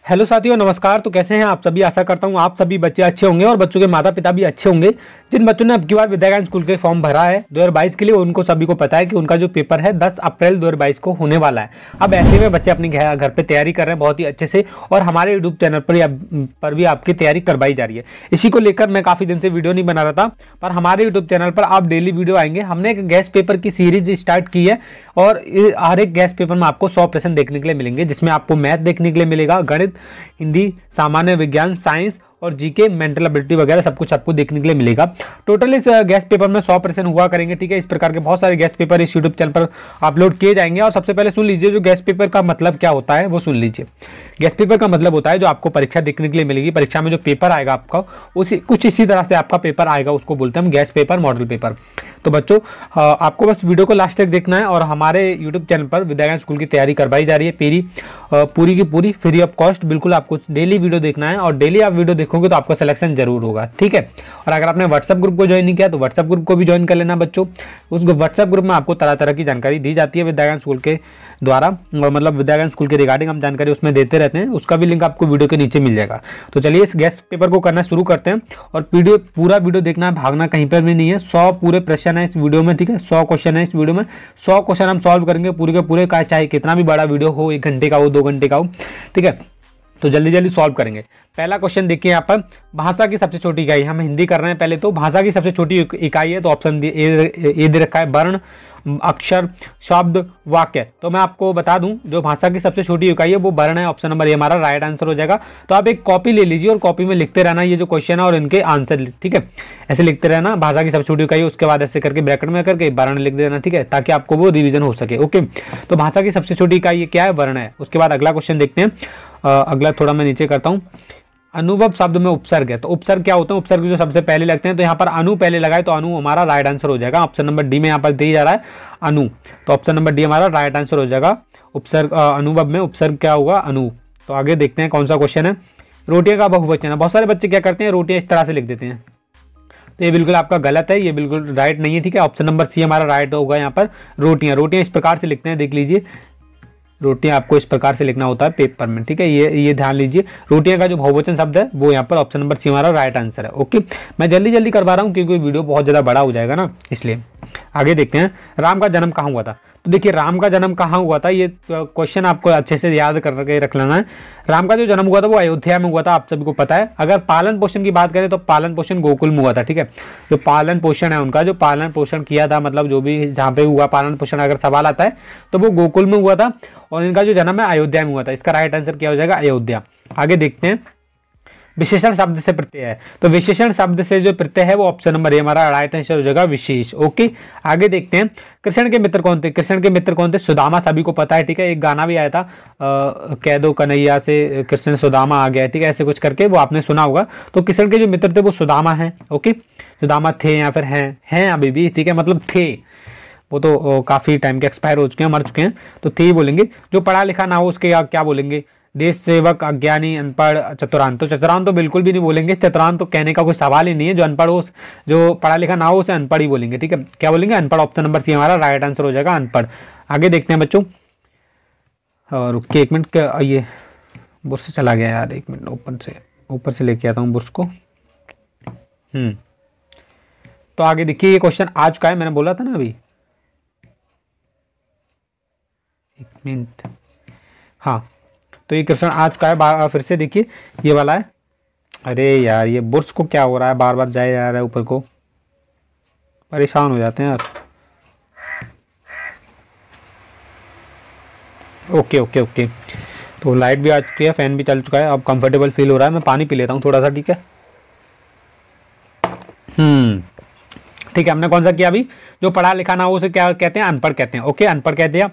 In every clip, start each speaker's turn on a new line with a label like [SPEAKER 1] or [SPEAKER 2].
[SPEAKER 1] Hello साथियों, नमस्कार। तो कैसे हैं आप सभी। आशा करता हूं आप सभी बच्चे अच्छे होंगे और बच्चों के माता पिता भी अच्छे होंगे। जिन बच्चों ने अब की बार विद्याज्ञान स्कूल के फॉर्म भरा है 2022 के लिए, उनको सभी को पता है कि उनका जो पेपर है 10 अप्रैल 2022 को होने वाला है। अब ऐसे में बच्चे अपने घर पे तैयारी कर रहे हैं बहुत ही अच्छे से, और हमारे यूट्यूब चैनल पर भी आपकी तैयारी करवाई जा रही है। इसी को लेकर मैं काफ़ी दिन से वीडियो नहीं बना रहा था, पर हमारे यूट्यूब चैनल पर आप डेली वीडियो आएंगे। हमने एक गेस्ट पेपर की सीरीज स्टार्ट की है, और हर एक गेस्ट पेपर में आपको 100 प्रश्न देखने के लिए मिलेंगे, जिसमें आपको मैथ देखने के लिए मिलेगा, गणित, हिंदी, सामान्य विज्ञान, साइंस और जीके, मेंटल एबिलिटी वगैरह सब कुछ आपको देखने के लिए मिलेगा। टोटल इस गेस्ट पेपर में 100 प्रश्न हुआ करेंगे। ठीक है, इस प्रकार के बहुत सारे गेस्ट पेपर इस यूट्यूब चैनल पर अपलोड किए जाएंगे। और सबसे पहले सुन लीजिए, जो गेस्ट पेपर का मतलब क्या होता है वो सुन लीजिए। गेस्ट पेपर का मतलब होता है जो आपको परीक्षा देखने के लिए मिलेगी, परीक्षा में जो पेपर आएगा आपका उसी कुछ इसी तरह से आपका पेपर आएगा, उसको बोलते हैं हम गेस्ट पेपर, मॉडल पेपर। तो बच्चों, आपको बस वीडियो को लास्ट तक देखना है, और हमारे यूट्यूब चैनल पर विद्याज्ञान स्कूल की तैयारी करवाई जा रही है पूरी की पूरी फ्री ऑफ कॉस्ट। बिल्कुल आपको डेली वीडियो देखना है, और डेली आप वीडियो देखोगे तो आपका सिलेक्शन जरूर होगा। ठीक है, और अगर आपने व्हाट्सएप ग्रुप को ज्वाइन नहीं किया तो व्हाट्सएप ग्रुप को भी ज्वाइन कर लेना बच्चों। उस व्हाट्सएप ग्रुप में आपको तरह तरह की जानकारी दी जाती है विद्याज्ञान स्कूल के द्वारा, मतलब विद्याज्ञान स्कूल के रिगार्डिंग हम जानकारी उसमें देते रहते हैं। उसका भी लिंक आपको वीडियो के नीचे मिल जाएगा। तो चलिए इस गेस्ट पेपर को करना शुरू करते हैं, और पूरा वीडियो देखना है, भागना कहीं पर भी नहीं है। 100 पूरे प्रश्न है इस वीडियो में। ठीक है, 100 क्वेश्चन है इस वीडियो में। 100 क्वेश्चन हम सॉल्व करेंगे पूरे के पूरे, चाहे कितना भी बड़ा वीडियो हो, 1 घंटे का हो, 2 घंटे का हो। ठीक है, तो जल्दी जल्दी सॉल्व करेंगे। पहला क्वेश्चन देखिए यहाँ पर, भाषा की सबसे छोटी इकाई। हम हिंदी कर रहे हैं पहले, तो भाषा की सबसे छोटी इकाई है, तो ऑप्शन ए दे रखा है, वर्ण, अक्षर, शब्द, वाक्य। तो मैं आपको बता दूं, जो भाषा की सबसे छोटी इकाई है वो वर्ण है। ऑप्शन नंबर ए हमारा राइट आंसर हो जाएगा। तो आप एक कॉपी ले लीजिए और कॉपी में लिखते रहना ये जो क्वेश्चन है और इनके आंसर। ठीक है, ऐसे लिखते रहना, भाषा की सबसे छोटी इकाई, उसके बाद ऐसे करके ब्रैकेट में करके वर्ण लिख देना। ठीक है, ताकि आपको वो रिविजन हो सके। ओके, तो भाषा की सबसे छोटी इकाई ये क्या है, वर्ण है। उसके बाद अगला क्वेश्चन देखते हैं। अगला थोड़ा मैं नीचे करता हूँ। अनुभव शब्द में उपसर्ग है, तो उपसर्ग क्या होता है, उपसर्ग जो सबसे पहले लगते हैं, तो यहाँ पर अनु पहले लगाए तो अनु हमारा राइट आंसर हो जाएगा। ऑप्शन नंबर डी में यहाँ पर दिया जा रहा है अनु, तो ऑप्शन नंबर डी हमारा राइट आंसर हो जाएगा। उपसर्ग, अनुभव में उपसर्ग क्या होगा, अनु। तो आगे देखते हैं कौन सा क्वेश्चन है। रोटियां का बहुवचन है। बहुत सारे बच्चे क्या करते हैं, रोटियां इस तरह से लिख देते हैं, तो ये बिल्कुल आपका गलत है, ये बिल्कुल राइट नहीं है। ठीक है, ऑप्शन नंबर सी हमारा राइट होगा। यहाँ पर रोटियां इस प्रकार से लिखते हैं, देख लीजिए, रोटियां आपको इस प्रकार से लिखना होता है पेपर में। ठीक है, ये ध्यान लीजिए। रोटियां का जो बहुवचन शब्द है वो यहाँ पर ऑप्शन नंबर सी हमारा राइट आंसर है। ओके, मैं जल्दी जल्दी करवा रहा हूँ क्योंकि वीडियो बहुत ज़्यादा बड़ा हो जाएगा ना, इसलिए। आगे देखते हैं, राम का जन्म कहाँ हुआ था। तो देखिए, राम का जन्म कहाँ हुआ था, ये क्वेश्चन आपको अच्छे से याद करके रख लेना है। राम का जो जन्म हुआ था वो अयोध्या में हुआ था, आप सभी को पता है। अगर पालन पोषण की बात करें तो पालन पोषण गोकुल में हुआ था। ठीक है, जो पालन पोषण है उनका, जो पालन पोषण किया था, मतलब जो भी जहाँ पे हुआ पालन पोषण, अगर सवाल आता है तो वो गोकुल में हुआ था, और इनका जो जन्म है अयोध्या में हुआ था। इसका राइट आंसर क्या हो जाएगा, अयोध्या। आगे देखते हैं, विशेषण शब्द से प्रत्यय है, तो विशेषण शब्द से जो प्रत्यय है वो ऑप्शन नंबर ए हमारा राइट आंसर हो जाएगा, विशेष। ओके, आगे देखते हैं, कृष्ण के मित्र कौन थे। कृष्ण के मित्र कौन थे, सुदामा, सभी को पता है। ठीक है, एक गाना भी आया था, कह दो कन्हैया से कृष्ण सुदामा आ गया। ठीक है, ऐसे कुछ करके, वो आपने सुना होगा। तो कृष्ण के जो मित्र थे वो सुदामा हैं। ओके, सुदामा थे या फिर हैं अभी भी। ठीक है, मतलब थे, वो तो काफी टाइम के एक्सपायर हो चुके हैं, मर चुके हैं, तो थे ही बोलेंगे। जो पढ़ा लिखा ना हो उसके क्या बोलेंगे, देश सेवक, अज्ञानी, अनपढ़, चतुरांत। तो चतुरांत तो बिल्कुल भी नहीं बोलेंगे, चतुरांत तो कहने का कोई सवाल ही नहीं है। जो अनपढ़ हो, जो पढ़ा लिखा ना हो उसे अनपढ़ ही बोलेंगे। ठीक है, क्या बोलेंगे, अनपढ़। ऑप्शन नंबर सी हमारा राइट आंसर हो जाएगा, अनपढ़। आगे देखते हैं बच्चों, और रुकिए 1 मिनट, ये बुर्स चला गया यार, 1 मिनट, ऊपर से लेके आता हूँ बुर्स को। तो आगे देखिए, ये क्वेश्चन आ चुका है, मैंने बोला था ना अभी। 1 मिनट, हाँ, तो ये क्वेश्चन आ चुका है। फिर से देखिए, ये वाला है। अरे यार, ये बुर्स को क्या हो रहा है, बार बार जाए जा रहा है ऊपर को, परेशान हो जाते हैं यार। ओके, तो लाइट भी आ चुकी है, फैन भी चल चुका है, अब कंफर्टेबल फील हो रहा है। मैं पानी पी लेता हूँ थोड़ा सा। ठीक है, ठीक है, हमने कौन सा किया अभी, जो पढ़ा लिखा ना हो उसे क्या कहते हैं, अनपढ़ कहते हैं। ओके, अनपढ़ कह दिया,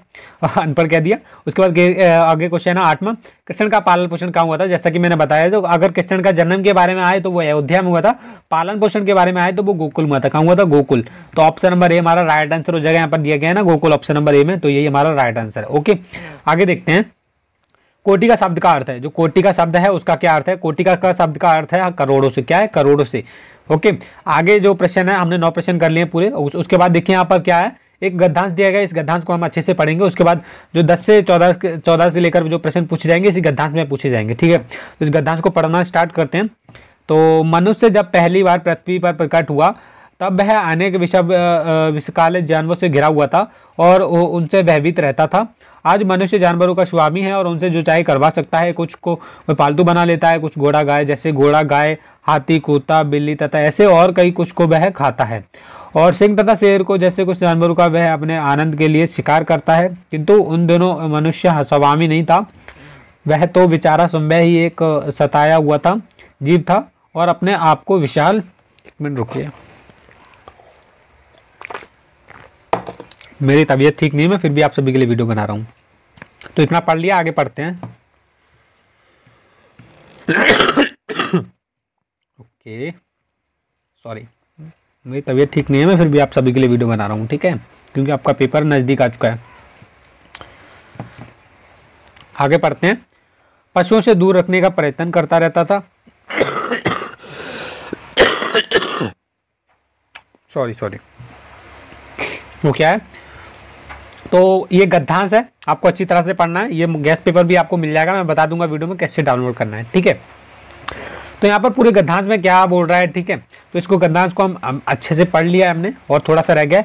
[SPEAKER 1] अनपढ़ कह दिया। उसके बाद आगे क्वेश्चन है 8वां, कृष्ण का पालन पोषण कहाँ हुआ था। जैसा कि मैंने बताया, तो अगर कृष्ण का जन्म के बारे में आए तो वो अयोध्या में हुआ था, पालन पोषण के बारे में आए तो वो गोकुल में हुआ था। कहाँ हुआ था, गोकुल। तो ऑप्शन नंबर ए हमारा राइट आंसर हो जाएगा। यहाँ पर दिया गया है ना गोकुल, ऑप्शन नंबर ए में, तो यही हमारा राइट आंसर है। ओके, आगे देखते हैं, कोटि का शब्द का अर्थ है। जो कोटि का शब्द है उसका क्या अर्थ है, कोटि का शब्द का अर्थ है करोड़ों से। क्या है, करोड़ों से। ओके, आगे जो प्रश्न है, हमने 9 प्रश्न कर लिए पूरे। उसके बाद देखिए यहाँ पर क्या है, एक गद्यांश दिया गया, इस गद्यांश को हम अच्छे से पढ़ेंगे, उसके बाद जो 10 से 14 से लेकर जो प्रश्न पूछे जाएंगे इसी गद्यांश में पूछे जाएंगे। ठीक है, तो इस गद्यांश को पढ़ना स्टार्ट करते हैं। तो मनुष्य जब पहली बार पृथ्वी पर प्रकट हुआ तब वह अनेक विषकाले जानवरों से घिरा हुआ था और उनसे भयभीत रहता था। आज मनुष्य जानवरों का स्वामी है और उनसे जो चाहे करवा सकता है। कुछ को वह पालतू बना लेता है, कुछ घोड़ा गाय, जैसे घोड़ा गाय, हाथी, कुत्ता, बिल्ली तथा ऐसे और कई कुछ को वह खाता है। और सिंह तथा शेर को जैसे कुछ जानवरों का वह अपने आनंद के लिए शिकार करता है। किंतु उन दोनों मनुष्य स्वामी नहीं था, वह तो बेचारा स्वयं ही एक सताया हुआ था जीव था और अपने आप को विशाल। एक मिनट रुकिए, मेरी तबीयत ठीक नहीं है, मैं फिर भी आप सभी के लिए वीडियो बना रहा हूँ। तो इतना पढ़ लिया, आगे पढ़ते हैं। ओके, सॉरी, मेरी तबीयत ठीक नहीं है, मैं फिर भी आप सभी के लिए वीडियो बना रहा हूँ। ठीक है, क्योंकि आपका पेपर नज़दीक आ चुका है। आगे पढ़ते हैं। पशुओं से दूर रखने का प्रयत्न करता रहता था। सॉरी, वो क्या है? तो ये गद्यांश है, आपको अच्छी तरह से पढ़ना है। ये गैस पेपर भी आपको मिल जाएगा, मैं बता दूंगा वीडियो में कैसे डाउनलोड करना है। ठीक है, तो यहाँ पर पूरे गद्यांश में क्या बोल रहा है। ठीक है, तो इसको गद्यांश को हम अच्छे से पढ़ लिया हमने और थोड़ा सा रह गया।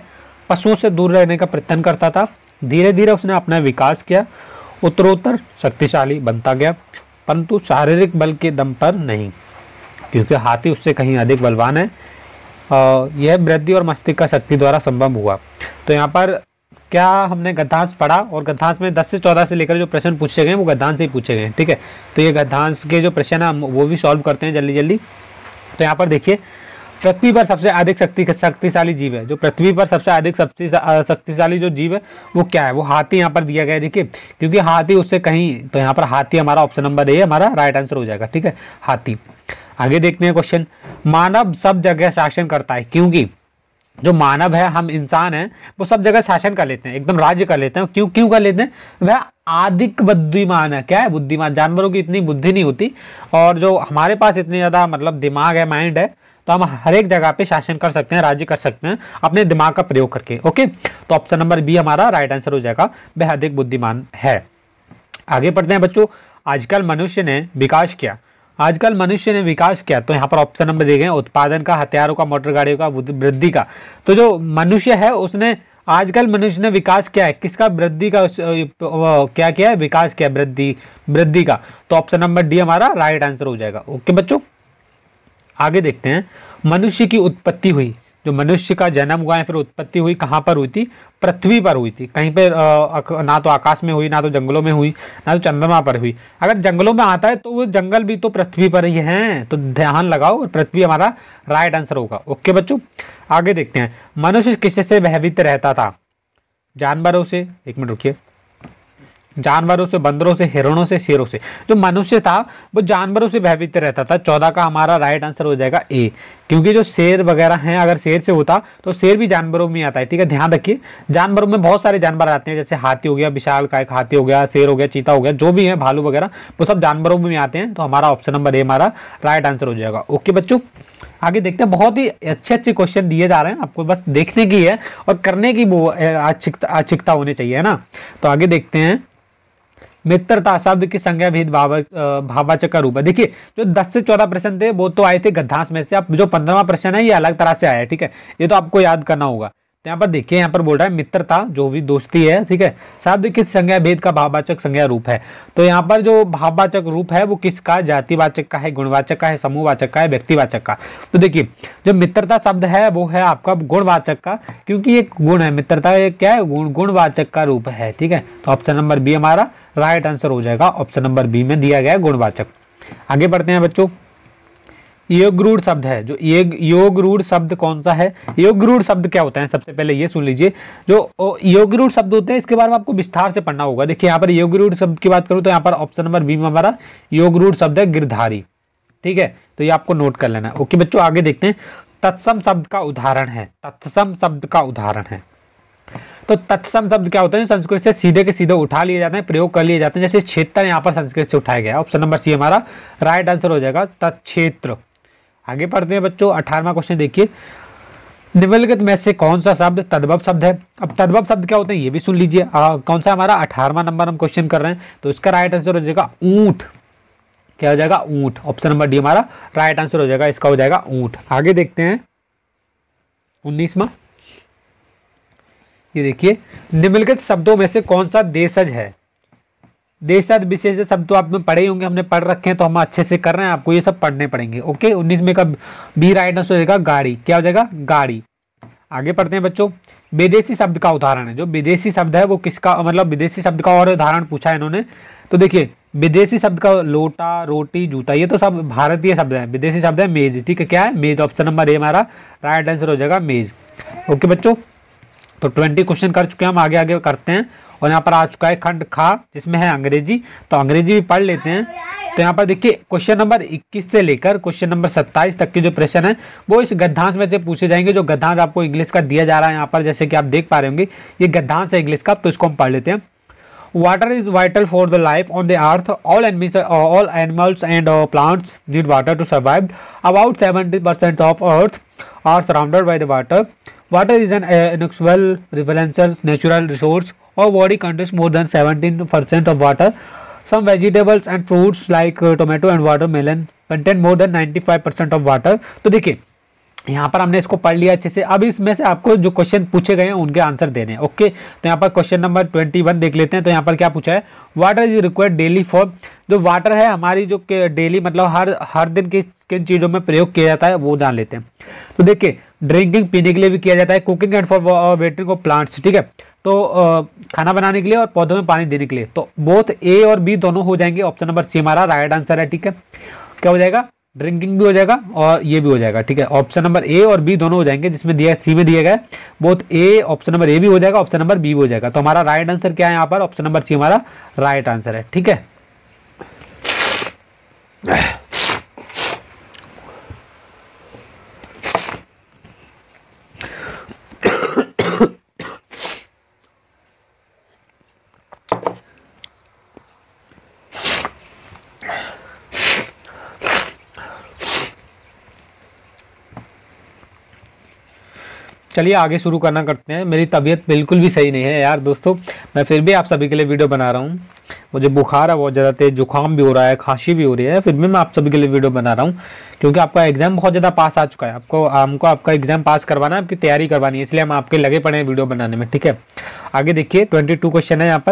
[SPEAKER 1] पशुओं से दूर रहने का प्रयत्न करता था, धीरे धीरे उसने अपना विकास किया, उत्तरोत्तर शक्तिशाली बनता गया, परंतु शारीरिक बल के दम पर नहीं, क्योंकि हाथी उससे कहीं अधिक बलवान है। यह वृद्धि और मस्तिष्क का शक्ति द्वारा संभव हुआ। तो यहाँ पर क्या हमने गद्यांश पढ़ा और गद्यांश में 10 से 14 से लेकर जो प्रश्न पूछे गए वो गद्यांश से ही पूछे गए। ठीक है, तो ये गद्यांश के जो प्रश्न है हम वो भी सॉल्व करते हैं जल्दी जल्दी। तो यहाँ पर देखिए, पृथ्वी पर सबसे अधिक शक्तिशाली जीव है, जो पृथ्वी पर सबसे अधिक शक्तिशाली जो जीव है वो क्या है? वो हाथी यहाँ पर दिया गया है। देखिए, क्योंकि हाथी उससे कहीं, तो यहाँ पर हाथी हमारा ऑप्शन नंबर ए हमारा राइट आंसर हो जाएगा। ठीक है, हाथी। आगे देखते हैं क्वेश्चन। मानव सब जगह शासन करता है, क्योंकि जो मानव है, हम इंसान हैं, वो सब जगह शासन कर लेते हैं, एकदम राज्य कर लेते हैं। क्यों कर लेते हैं? वह अधिक बुद्धिमान है। क्या है? बुद्धिमान। जानवरों की इतनी बुद्धि नहीं होती और जो हमारे पास इतनी ज्यादा मतलब दिमाग है, माइंड है, तो हम हर एक जगह पे शासन कर सकते हैं, राज्य कर सकते हैं अपने दिमाग का प्रयोग करके। ओके, तो ऑप्शन नंबर बी हमारा राइट आंसर हो जाएगा, वह अधिक बुद्धिमान है। आगे पढ़ते हैं बच्चों। आजकल मनुष्य ने विकास किया। आजकल मनुष्य ने विकास किया, तो यहाँ पर ऑप्शन नंबर दिए गए उत्पादन का, हथियारों का, मोटर गाड़ियों का, वृद्धि का। तो जो मनुष्य है उसने आजकल मनुष्य ने विकास किया है, किसका? वृद्धि का। क्या किया है? विकास किया, वृद्धि का। तो ऑप्शन नंबर डी हमारा राइट आंसर हो जाएगा। ओके बच्चों, आगे देखते हैं। मनुष्य की उत्पत्ति हुई, जो मनुष्य का जन्म हुआ है फिर उत्पत्ति हुई, कहाँ पर हुई थी? पृथ्वी पर हुई थी। कहीं पे ना तो आकाश में हुई, ना तो जंगलों में हुई, ना तो चंद्रमा पर हुई। अगर जंगलों में आता है तो वो जंगल भी तो पृथ्वी पर ही है, तो ध्यान लगाओ, पृथ्वी हमारा राइट आंसर होगा। ओके बच्चों, आगे देखते हैं। मनुष्य किससे भयभीत रहता था? जानवरों से, एक मिनट रुकिए, जानवरों से, बंदरों से, हिरणों से, शेरों से। जो मनुष्य था वो जानवरों से भयभीत रहता था। 14 का हमारा राइट आंसर हो जाएगा ए, क्योंकि जो शेर वगैरह हैं, अगर शेर से होता तो शेर भी जानवरों में आता है। ठीक है, ध्यान रखिए, जानवरों में बहुत सारे जानवर आते हैं, जैसे हाथी हो गया, विशाल काय हाथी हो गया, शेर हो गया, चीता हो गया, जो भी है, भालू वगैरह, वो सब जानवरों में आते हैं। तो हमारा ऑप्शन नंबर ए हमारा राइट आंसर हो जाएगा। ओके बच्चों, आगे देखते हैं। बहुत ही अच्छे अच्छे दिए जा रहे हैं, आपको बस देखने की है और करने की वो औत्सुकता होनी चाहिए, है ना। तो आगे देखते हैं। मित्रता शब्द की संज्ञा भेद भाववाचक का रूप है। देखिए, जो 10 से 14 प्रश्न थे वो तो आए थे गद्यांश में से। अब जो 15वां प्रश्न है ये अलग तरह से आया है। ठीक है, ये तो आपको याद करना होगा। तो यहाँ पर देखिए, यहाँ पर बोल रहा है मित्रता, जो भी दोस्ती है, ठीक है, शब्द किस संज्ञा भेद का भाववाचक संज्ञा रूप है। तो यहाँ पर जो भाववाचक रूप है वो किसका? जातिवाचक का है, गुणवाचक का है, समूहवाचक का है, व्यक्तिवाचक का। तो देखिए, जो मित्रता शब्द है वो है आपका गुणवाचक का, क्योंकि एक गुण है, मित्रता एक क्या है? गुणवाचक का रूप है। ठीक है, तो ऑप्शन नंबर बी हमारा राइट आंसर हो जाएगा। ऑप्शन नंबर बी में दिया गया है गुणवाचक। आगे बढ़ते हैं बच्चों। योगरूढ़ शब्द है, जो योगरूढ़ शब्द कौन सा है? योगरूढ़ शब्द क्या होता है? सबसे पहले ये सुन लीजिए, जो योगरूढ़ शब्द होते हैं इसके बारे में आपको विस्तार से पढ़ना होगा। देखिए, यहाँ पर योगरूढ़ शब्द की बात करूं तो यहाँ पर ऑप्शन नंबर बी में हमारा योगरूढ़ शब्द है गिरधारी। ठीक है, तो ये आपको नोट कर लेना है। ओके बच्चों, आगे देखते हैं। तत्सम शब्द का उदाहरण है, तत्सम शब्द का उदाहरण है। तो तत्सम शब्द क्या होता है? संस्कृत से सीधे के सीधे उठा लिए जाते हैं, प्रयोग कर लिए जाते हैं। जैसे क्षेत्र यहाँ पर संस्कृत से उठाया गया, ऑप्शन नंबर सी हमारा राइट आंसर हो जाएगा, तत्क्षेत्र। आगे पढ़ते हैं बच्चों। 18वां क्वेश्चन देखिए। निम्नलिखित में से कौन सा शब्द तद्भव शब्द है। अब तद्भव शब्द क्या होते हैं ये भी सुन लीजिए। कौन सा हमारा 18वां नंबर हम क्वेश्चन कर रहे हैं, तो इसका राइट आंसर हो जाएगा ऊंट। क्या हो जाएगा? ऊंट। ऑप्शन नंबर डी हमारा राइट आंसर हो जाएगा, इसका हो जाएगा ऊंट। आगे देखते हैं 19वां। ये देखिए, निम्नलिखित शब्दों में से कौन सा देशज है। देशज विशेष शब्द तो आप में पढ़े ही होंगे, हमने पढ़ रखे हैं तो हम अच्छे से कर रहे हैं, आपको ये सब पढ़ने पड़ेंगे। ओके, 19 में का बी राइट आंसर हो जाएगा गाड़ी। क्या हो जाएगा? गाड़ी। आगे पढ़ते हैं बच्चों। विदेशी शब्द का उदाहरण है, जो विदेशी शब्द है वो किसका, मतलब विदेशी शब्द का और उदाहरण पूछा है इन्होंने। तो देखिए, विदेशी शब्द का लोटा, रोटी, जूता, ये तो सब भारतीय शब्द है। विदेशी शब्द है मेज। ठीक है, क्या है? मेज। ऑप्शन नंबर ए हमारा राइट आंसर हो जाएगा मेज। ओके बच्चों, तो 20 क्वेश्चन कर चुके हैं हम। आगे आगे करते हैं। और यहाँ पर आ चुका है खंड खा, जिसमें है अंग्रेजी, तो अंग्रेजी भी पढ़ लेते हैं। तो यहाँ पर देखिए, क्वेश्चन नंबर 21 से लेकर क्वेश्चन नंबर 27 तक के जो प्रश्न है वो इस गद्यांश में से पूछे जाएंगे। जो गद्यांश आपको इंग्लिश का दिया जा रहा है यहाँ पर, जैसे कि आप देख पा रहे होंगे, ये गद्यांश है इंग्लिश का, तो इसको हम पढ़ लेते हैं। Water is vital for the life on the earth. All animals and plants need water to survive. About 70% of earth are surrounded by the water. Water is an inexhaustible, relentless natural resource. Our body contains more than 17% of water. Some vegetables and fruits like tomato and watermelon contain more than 95% of water. तो देखिए, यहाँ पर हमने इसको पढ़ लिया अच्छे से। अब इसमें से आपको जो क्वेश्चन पूछे गए हैं उनके आंसर देने हैं। ओके, तो यहाँ पर क्वेश्चन नंबर 21 देख लेते हैं। तो यहाँ पर क्या पूछा है? Water is required daily for. जो वाटर है हमारी, जो डेली मतलब हर दिन किन चीज़ों में प्रयोग किया जाता है वो जान लेते हैं। तो देखिए, ड्रिंकिंग, पीने के लिए भी किया जाता है। Cooking and for watering of plants. ठीक है, तो खाना बनाने के लिए और पौधों में पानी देने के लिए। तो बोथ ए और बी दोनों हो जाएंगे। ऑप्शन नंबर सी हमारा राइट आंसर है। ठीक है, क्या हो जाएगा? ड्रिंकिंग भी हो जाएगा और ये भी हो जाएगा। ठीक है, ऑप्शन नंबर ए और बी दोनों हो जाएंगे। जिसमें दिया सी में दिया गया बोथ ए, ऑप्शन नंबर ए भी हो जाएगा, ऑप्शन नंबर बी भी हो जाएगा। तो हमारा राइट आंसर क्या है यहाँ पर? ऑप्शन नंबर सी हमारा राइट आंसर है। ठीक है, चलिए आगे शुरू करना करते हैं। मेरी तबीयत बिल्कुल भी सही नहीं है यार दोस्तों, मैं फिर भी आप सभी के लिए वीडियो बना रहा हूँ। मुझे बुखार है बहुत ज़्यादा तेज, जुकाम भी हो रहा है, खांसी भी हो रही है, फिर भी मैं आप सभी के लिए वीडियो बना रहा हूँ। क्योंकि आपका एग्जाम बहुत ज़्यादा पास आ चुका है, हमको आपका एग्जाम पास करवाना है, आपकी तैयारी करवानी है, इसलिए हम आपके लगे पड़े हैं वीडियो बनाने में। ठीक है, आगे देखिए 22 क्वेश्चन है यहाँ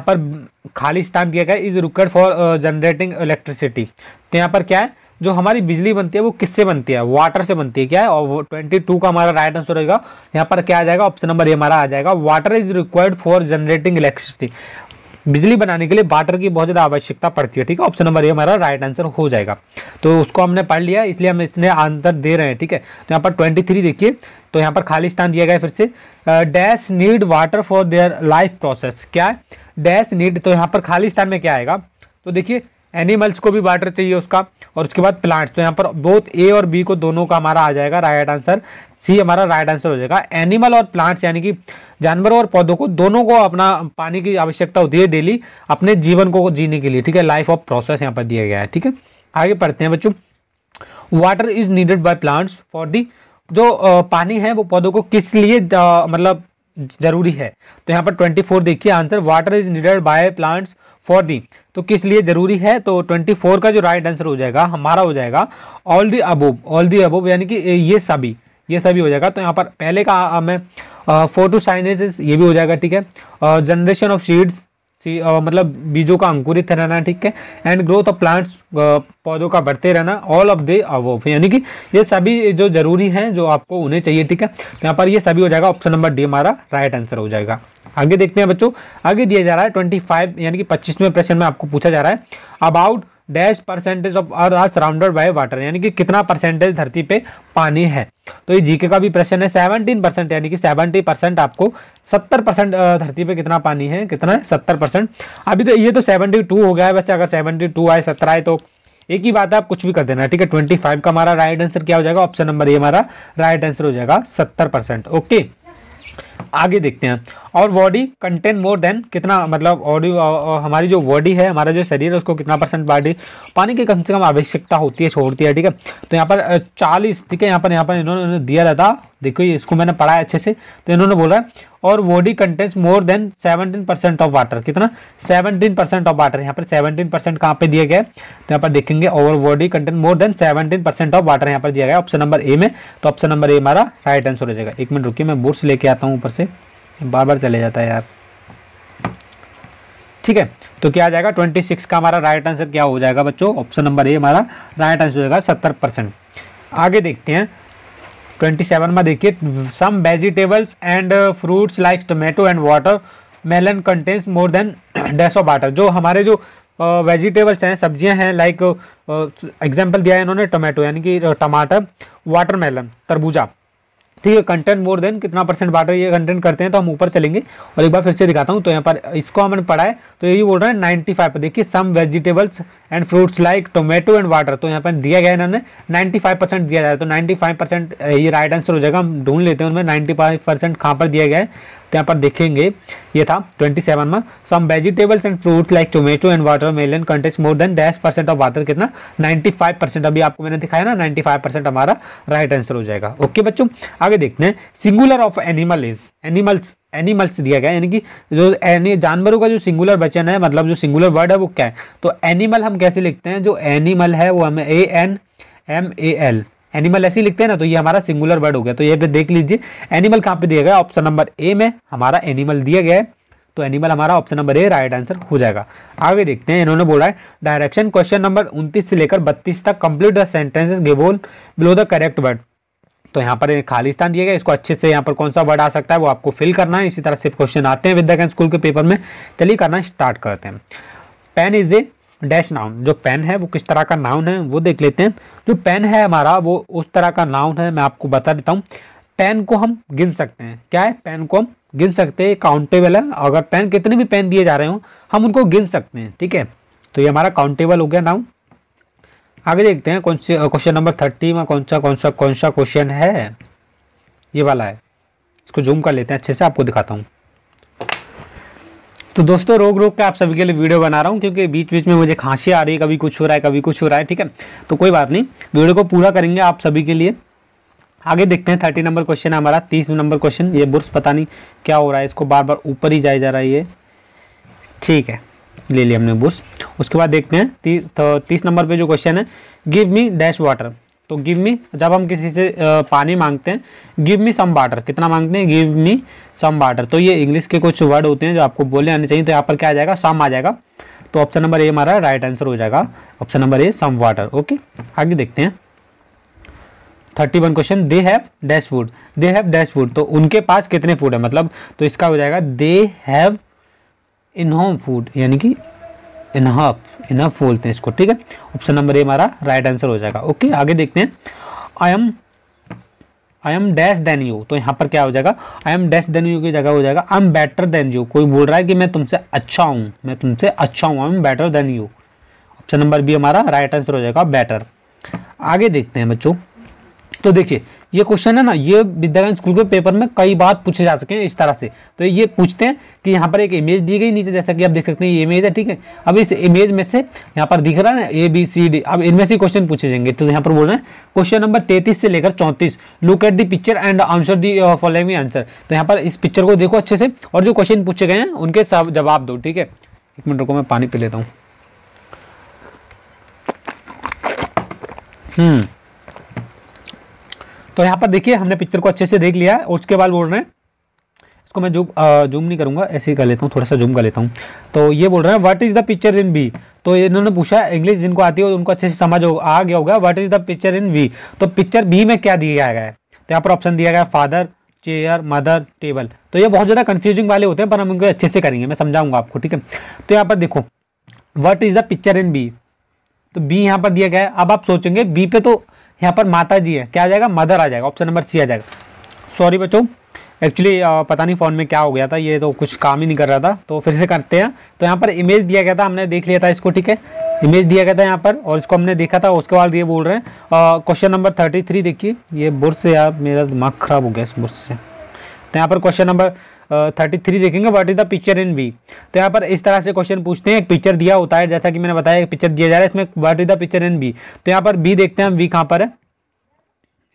[SPEAKER 1] पर खाली स्थान दिया गया is required for generating electricity. तो यहाँ पर क्या है? जो हमारी बिजली बनती है वो किससे बनती है? वाटर से बनती है। क्या है? और 22 का हमारा राइट आंसर रहेगा यहाँ पर क्या आ जाएगा? ऑप्शन नंबर ए हमारा आ जाएगा, water is required for generating electricity. बिजली बनाने के लिए वाटर की बहुत ज़्यादा आवश्यकता पड़ती है। ठीक है, ऑप्शन नंबर ए हमारा राइट आंसर हो जाएगा। तो उसको हमने पढ़ लिया, इसलिए हम इसने आंसर दे रहे हैं। ठीक है, तो यहाँ पर 23 देखिए, तो यहाँ पर खाली स्थान दिया गया फिर से। Dash need water for their life process. क्या है? डैश नीड, तो यहाँ पर खाली स्थान में क्या आएगा? तो देखिए, एनिमल्स को भी वाटर चाहिए उसका, और उसके बाद प्लांट्स। तो यहाँ पर बोथ ए और बी को दोनों का हमारा आ जाएगा राइट आंसर, सी हमारा राइट आंसर हो जाएगा। एनिमल और प्लांट्स यानी कि जानवरों और पौधों को, दोनों को अपना पानी की आवश्यकता होती है डेली अपने जीवन को जीने के लिए। ठीक है, लाइफ ऑफ प्रोसेस यहाँ पर दिया गया है। ठीक है, आगे पढ़ते हैं बच्चों। Water is needed by plants for the. जो पानी है वो पौधों को किस लिए मतलब जरूरी है? तो यहाँ पर 24 देखिए answer, water is needed by plants for the, तो किस लिए जरूरी है? तो 24 का जो राइट आंसर हो जाएगा हमारा हो जाएगा all the above. All the above यानी कि ये सभी हो जाएगा। तो यहाँ पर पहले का हमें फोटोसाइनेसिस ये भी हो जाएगा। ठीक है, जनरेशन ऑफ सीड्स, मतलब बीजों का अंकुरित रहना। ठीक है, एंड ग्रोथ ऑफ प्लांट्स, पौधों का बढ़ते रहना। ऑल ऑफ द अबोव यानी कि ये सभी जो जरूरी हैं, जो आपको उन्हें चाहिए। ठीक है, तो यहाँ पर ये सभी हो जाएगा, ऑप्शन नंबर डी हमारा राइट आंसर हो जाएगा। आगे देखते हैं बच्चों, आगे दिया जा रहा है 25 यानी कि 25वें प्रश्न में आपको पूछा जा रहा है about dash percentage of earth are surrounded by water, यानी कि कितना परसेंटेज धरती पे पानी है। तो ये जीके का भी प्रश्न है। 17% यानी कि 70% आपको 70% धरती पे कितना पानी है, कितना है? 70%। अभी तो ये तो 72 हो गया है वैसे, अगर 72 आए 17 आए तो एक ही बात है, आप कुछ भी कर देना। ठीक है, 25 का हमारा राइट आंसर क्या हो जाएगा? ऑप्शन नंबर ए हमारा राइट आंसर हो जाएगा 70%। ओके, आगे देखते हैं। और बॉडी कंटेन मोर देन कितना, मतलब हमारी जो बॉडी है, हमारा जो शरीर है, उसको कितना परसेंट बॉडी पानी की कम से कम आवश्यकता होती है, छोड़ती है, ठीक है। तो यहाँ पर 40, ठीक है, यहाँ पर इन्होंने दिया रहता, देखो इसको मैंने पढ़ा है अच्छे से, तो इन्होंने बोला और body contains more then 17% of water, कितना 17% ऑफ वाटर, यहाँ पर 17% कहाँ पे दिया गया है, तो यहाँ पर देखेंगे over body content more than 17% of water यहाँ पर दिया गया है ऑप्शन नंबर ए में। तो ऑप्शन नंबर ए हमारा राइट आंसर हो जाएगा। एक मिनट रुकिए, मैं बुर्स लेके आता हूँ, ऊपर से बार बार चले जाता है यार, ठीक है। तो क्या आ जाएगा 26 का हमारा राइट आंसर क्या हो जाएगा बच्चों, ऑप्शन नंबर ए हमारा राइट आंसर हो जाएगा 70%। आगे देखते हैं 27 में, देखिए some vegetables and fruits like tomato and water melon contains more than dash of water. जो हमारे जो वेजिटेबल्स हैं, सब्जियां हैं, लाइक एग्जांपल दिया है इन्होंने टोमेटो यानी कि टमाटर, वाटरमेलन तरबूजा, ठीक है, कंटेंट मोर देन कितना परसेंट वाटर ये कंटेंट करते हैं। तो हम ऊपर चलेंगे और एक बार फिर से दिखाता हूँ। तो यहाँ पर इसको हमने पढ़ा है, तो यही बोल रहे हैं 95 देखिए some vegetables and fruits like tomato and water, तो यहाँ पर दिया गया है इन्होंने 95% दिया जाए, तो 95% ये राइट आंसर हो जाएगा। हम ढूंढ लेते हैं उनमें 95% कहाँ पर दिया गया है, तो यहाँ पर देखेंगे ये था 27 में, some vegetables and fruits like tomato and watermelon contains more than dash percent of water, कितना 95%, अभी आपको मैंने दिखाया ना 95% हमारा राइट आंसर हो जाएगा। ओके बच्चों, आगे देखते हैं singular of animal is, animals दिया गया है, यानी कि जो जानवरों का जो सिंगुलर वचन है, मतलब जो सिंगुलर वर्ड है वो क्या है। तो एनिमल हम कैसे लिखते हैं, जो एनिमल है वो हमें ANMAL एनिमल ऐसे लिखते हैं ना, तो ये हमारा सिंगुलर वर्ड हो गया। तो ये पे देख लीजिए एनिमल कहाँ पे दिया गया, ऑप्शन नंबर ए में हमारा एनिमल दिया गया है, तो एनिमल हमारा ऑप्शन नंबर ए राइट आंसर हो जाएगा। आगे देखते हैं, इन्होंने बोला है डायरेक्शन क्वेश्चन नंबर 29 से लेकर 32 तक complete the sentences given below the correct word. तो यहाँ पर खाली स्थान दिया गया, इसको अच्छे से यहाँ पर कौन सा वर्ड आ सकता है वो आपको फिल करना है। इसी तरह से क्वेश्चन आते हैं विद्या ज्ञान स्कूल के पेपर में, चलिए करना स्टार्ट करते हैं। Pen is a dash noun, जो पेन है वो किस तरह का नाउन है वो देख लेते हैं। जो पेन है हमारा वो उस तरह का नाउन है, मैं आपको बता देता हूँ। पेन को हम गिन सकते हैं, क्या है, पेन को हम गिन सकते हैं, काउंटेबल है। अगर पेन कितने भी पेन दिए जा रहे हो हम उनको गिन सकते हैं, ठीक है। तो ये हमारा काउंटेबल हो गया नाउन। आगे देखते हैं कौन से क्वेश्चन नंबर 30 में कौन सा क्वेश्चन है, ये वाला है। इसको जूम कर लेते हैं, अच्छे से आपको दिखाता हूँ। तो दोस्तों रोक के आप सभी के लिए वीडियो बना रहा हूँ, क्योंकि बीच बीच में मुझे खांसी आ रही है, कभी कुछ हो रहा है कभी कुछ हो रहा है, ठीक है। तो कोई बात नहीं, वीडियो को पूरा करेंगे आप सभी के लिए। आगे देखते हैं 30 नंबर क्वेश्चन है हमारा, 30 नंबर क्वेश्चन। ये बुर्स पता नहीं क्या हो रहा है, इसको बार बार ऊपर ही जाए जा रहा है ये, ठीक है, ले लिया हमने बुर्स। उसके बाद देखते हैं 30 नंबर पे जो क्वेश्चन है, गिव मी डैश वाटर। तो गिव मी, जब हम किसी से पानी मांगते हैं, गिव मी सम वाटर, कितना मांगते हैं, गिव मी सम वाटर। तो ये इंग्लिश के कुछ वर्ड होते हैं जो आपको बोलने आने चाहिए, तो यहाँ पर क्या आ जाएगा, सम आ जाएगा। तो ऑप्शन नंबर ए हमारा राइट आंसर हो जाएगा, option number A some water. Okay, आगे देखते हैं 31 question, they have dash food, they have dash food, तो उनके पास कितने फूड है, मतलब तो इसका हो जाएगा दे हैव इनफ फूड, यानी कि इनफ बोलते हैं इसको, ठीक है। ऑप्शन नंबर ए हमारा राइट आंसर हो जाएगा। ओके, आगे देखते हैं I am dash than you, तो यहाँ पर क्या हो जाएगा, I am dash than you की जगह हो जाएगा I am better than you. कोई बोल रहा है कि मैं तुमसे अच्छा हूँ, मैं तुमसे अच्छा हूँ, I am better than you. Option number B हमारा राइट आंसर हो जाएगा, बेटर। आगे देखते हैं बच्चों, तो देखिए ये क्वेश्चन है ना, ये विद्या ज्ञान स्कूल के पेपर में कई बार पूछे जा सके इस तरह से। तो ये पूछते हैं कि यहाँ पर एक इमेज दी गई नीचे, जैसा कि आप देख सकते हैं ये इमेज है, ठीक है। अब इस इमेज में से यहाँ पर दिख रहा है ना ABCD, अब इनमें से क्वेश्चन पूछे जाएंगे। तो यहाँ पर बोल रहे हैं क्वेश्चन नंबर 33 से लेकर 34, look at the picture and answer the following answer. तो यहाँ पर इस पिक्चर को देखो अच्छे से और जो क्वेश्चन पूछे गए हैं उनके सब जवाब दो, ठीक है। एक मिनट रुको, मैं पानी पी लेता हूँ। तो यहाँ पर देखिए हमने पिक्चर को अच्छे से देख लिया है, उसके बाद बोल रहे हैं, इसको मैं जूम नहीं करूंगा, ऐसे ही कर लेता हूँ, थोड़ा सा जूम कर लेता हूँ। तो ये बोल रहे हैं what is the picture in B. तो इन्होंने पूछा, इंग्लिश जिनको आती है उनको अच्छे से समझ आ गया होगा, what is the picture in B. तो पिक्चर बी में क्या दिया गया है, तो यहाँ पर ऑप्शन दिया गया फादर, चेयर, मदर, टेबल। तो ये बहुत ज़्यादा कंफ्यूजिंग वाले होते हैं, पर हम उनको अच्छे से करेंगे, मैं समझाऊंगा आपको, ठीक है। तो यहाँ पर देखो what is the picture in B, तो बी यहाँ पर दिया गया है। अब आप सोचेंगे बी पे तो यहाँ पर माता जी है, क्या आ जाएगा, मदर आ जाएगा, ऑप्शन नंबर सी आ जाएगा। सॉरी बच्चों, एक्चुअली पता नहीं फ़ोन में क्या हो गया था, ये तो कुछ काम ही नहीं कर रहा था, तो फिर से करते हैं। तो यहाँ पर इमेज दिया गया था, हमने देख लिया था इसको, ठीक है। इमेज दिया गया था यहाँ पर और इसको हमने देखा था। उसके बाद ये बोल रहे हैं क्वेश्चन नंबर 33, देखिए ये बुर्स से, यार मेरा दिमाग खराब हो गया इस बुर्स से, तो यहाँ पर क्वेश्चन नंबर 33 देखेंगे, what is the picture in B. तो यहाँ पर इस तरह से क्वेश्चन पूछते हैं, एक पिक्चर दिया होता है, जैसा कि मैंने बताया एक पिक्चर दिया जा रहा है, इसमें what is the picture in B. तो यहाँ पर बी देखते हैं हम, बी कहाँ पर है।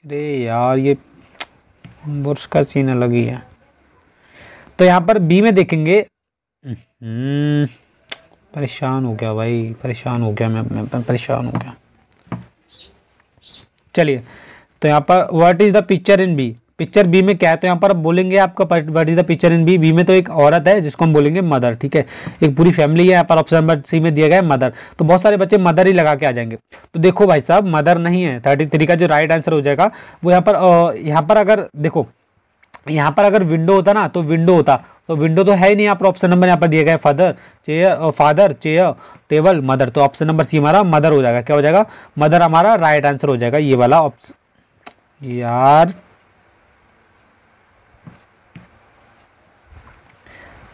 [SPEAKER 1] अरे यार ये बुर्श का सीन अलग ही है। तो यहाँ पर बी में देखेंगे, परेशान हो गया भाई, परेशान हो गया मैं परेशान हो गया। चलिए, तो यहाँ पर what is the picture in B, picture B में क्या है। तो यहाँ पर बोलेंगे आपका what is the picture in B. B में तो एक औरत है जिसको हम बोलेंगे मदर, ठीक है, एक पूरी फैमिली है। यहाँ पर ऑप्शन नंबर सी में दिया गया है मदर, तो बहुत सारे बच्चे मदर ही लगा के आ जाएंगे। तो देखो भाई साहब, मदर नहीं है, 33 का जो राइट आंसर हो जाएगा वो यहाँ पर अगर देखो, यहाँ पर अगर विंडो होता ना तो विंडो होता, तो विंडो तो है ही नहीं। यहाँ पर ऑप्शन नंबर यहाँ पर दिया गया है फादर चेयर टेबल मदर, तो ऑप्शन नंबर सी हमारा मदर हो जाएगा। क्या हो जाएगा, मदर हमारा राइट आंसर हो जाएगा, ये वाला ऑप्शन। यार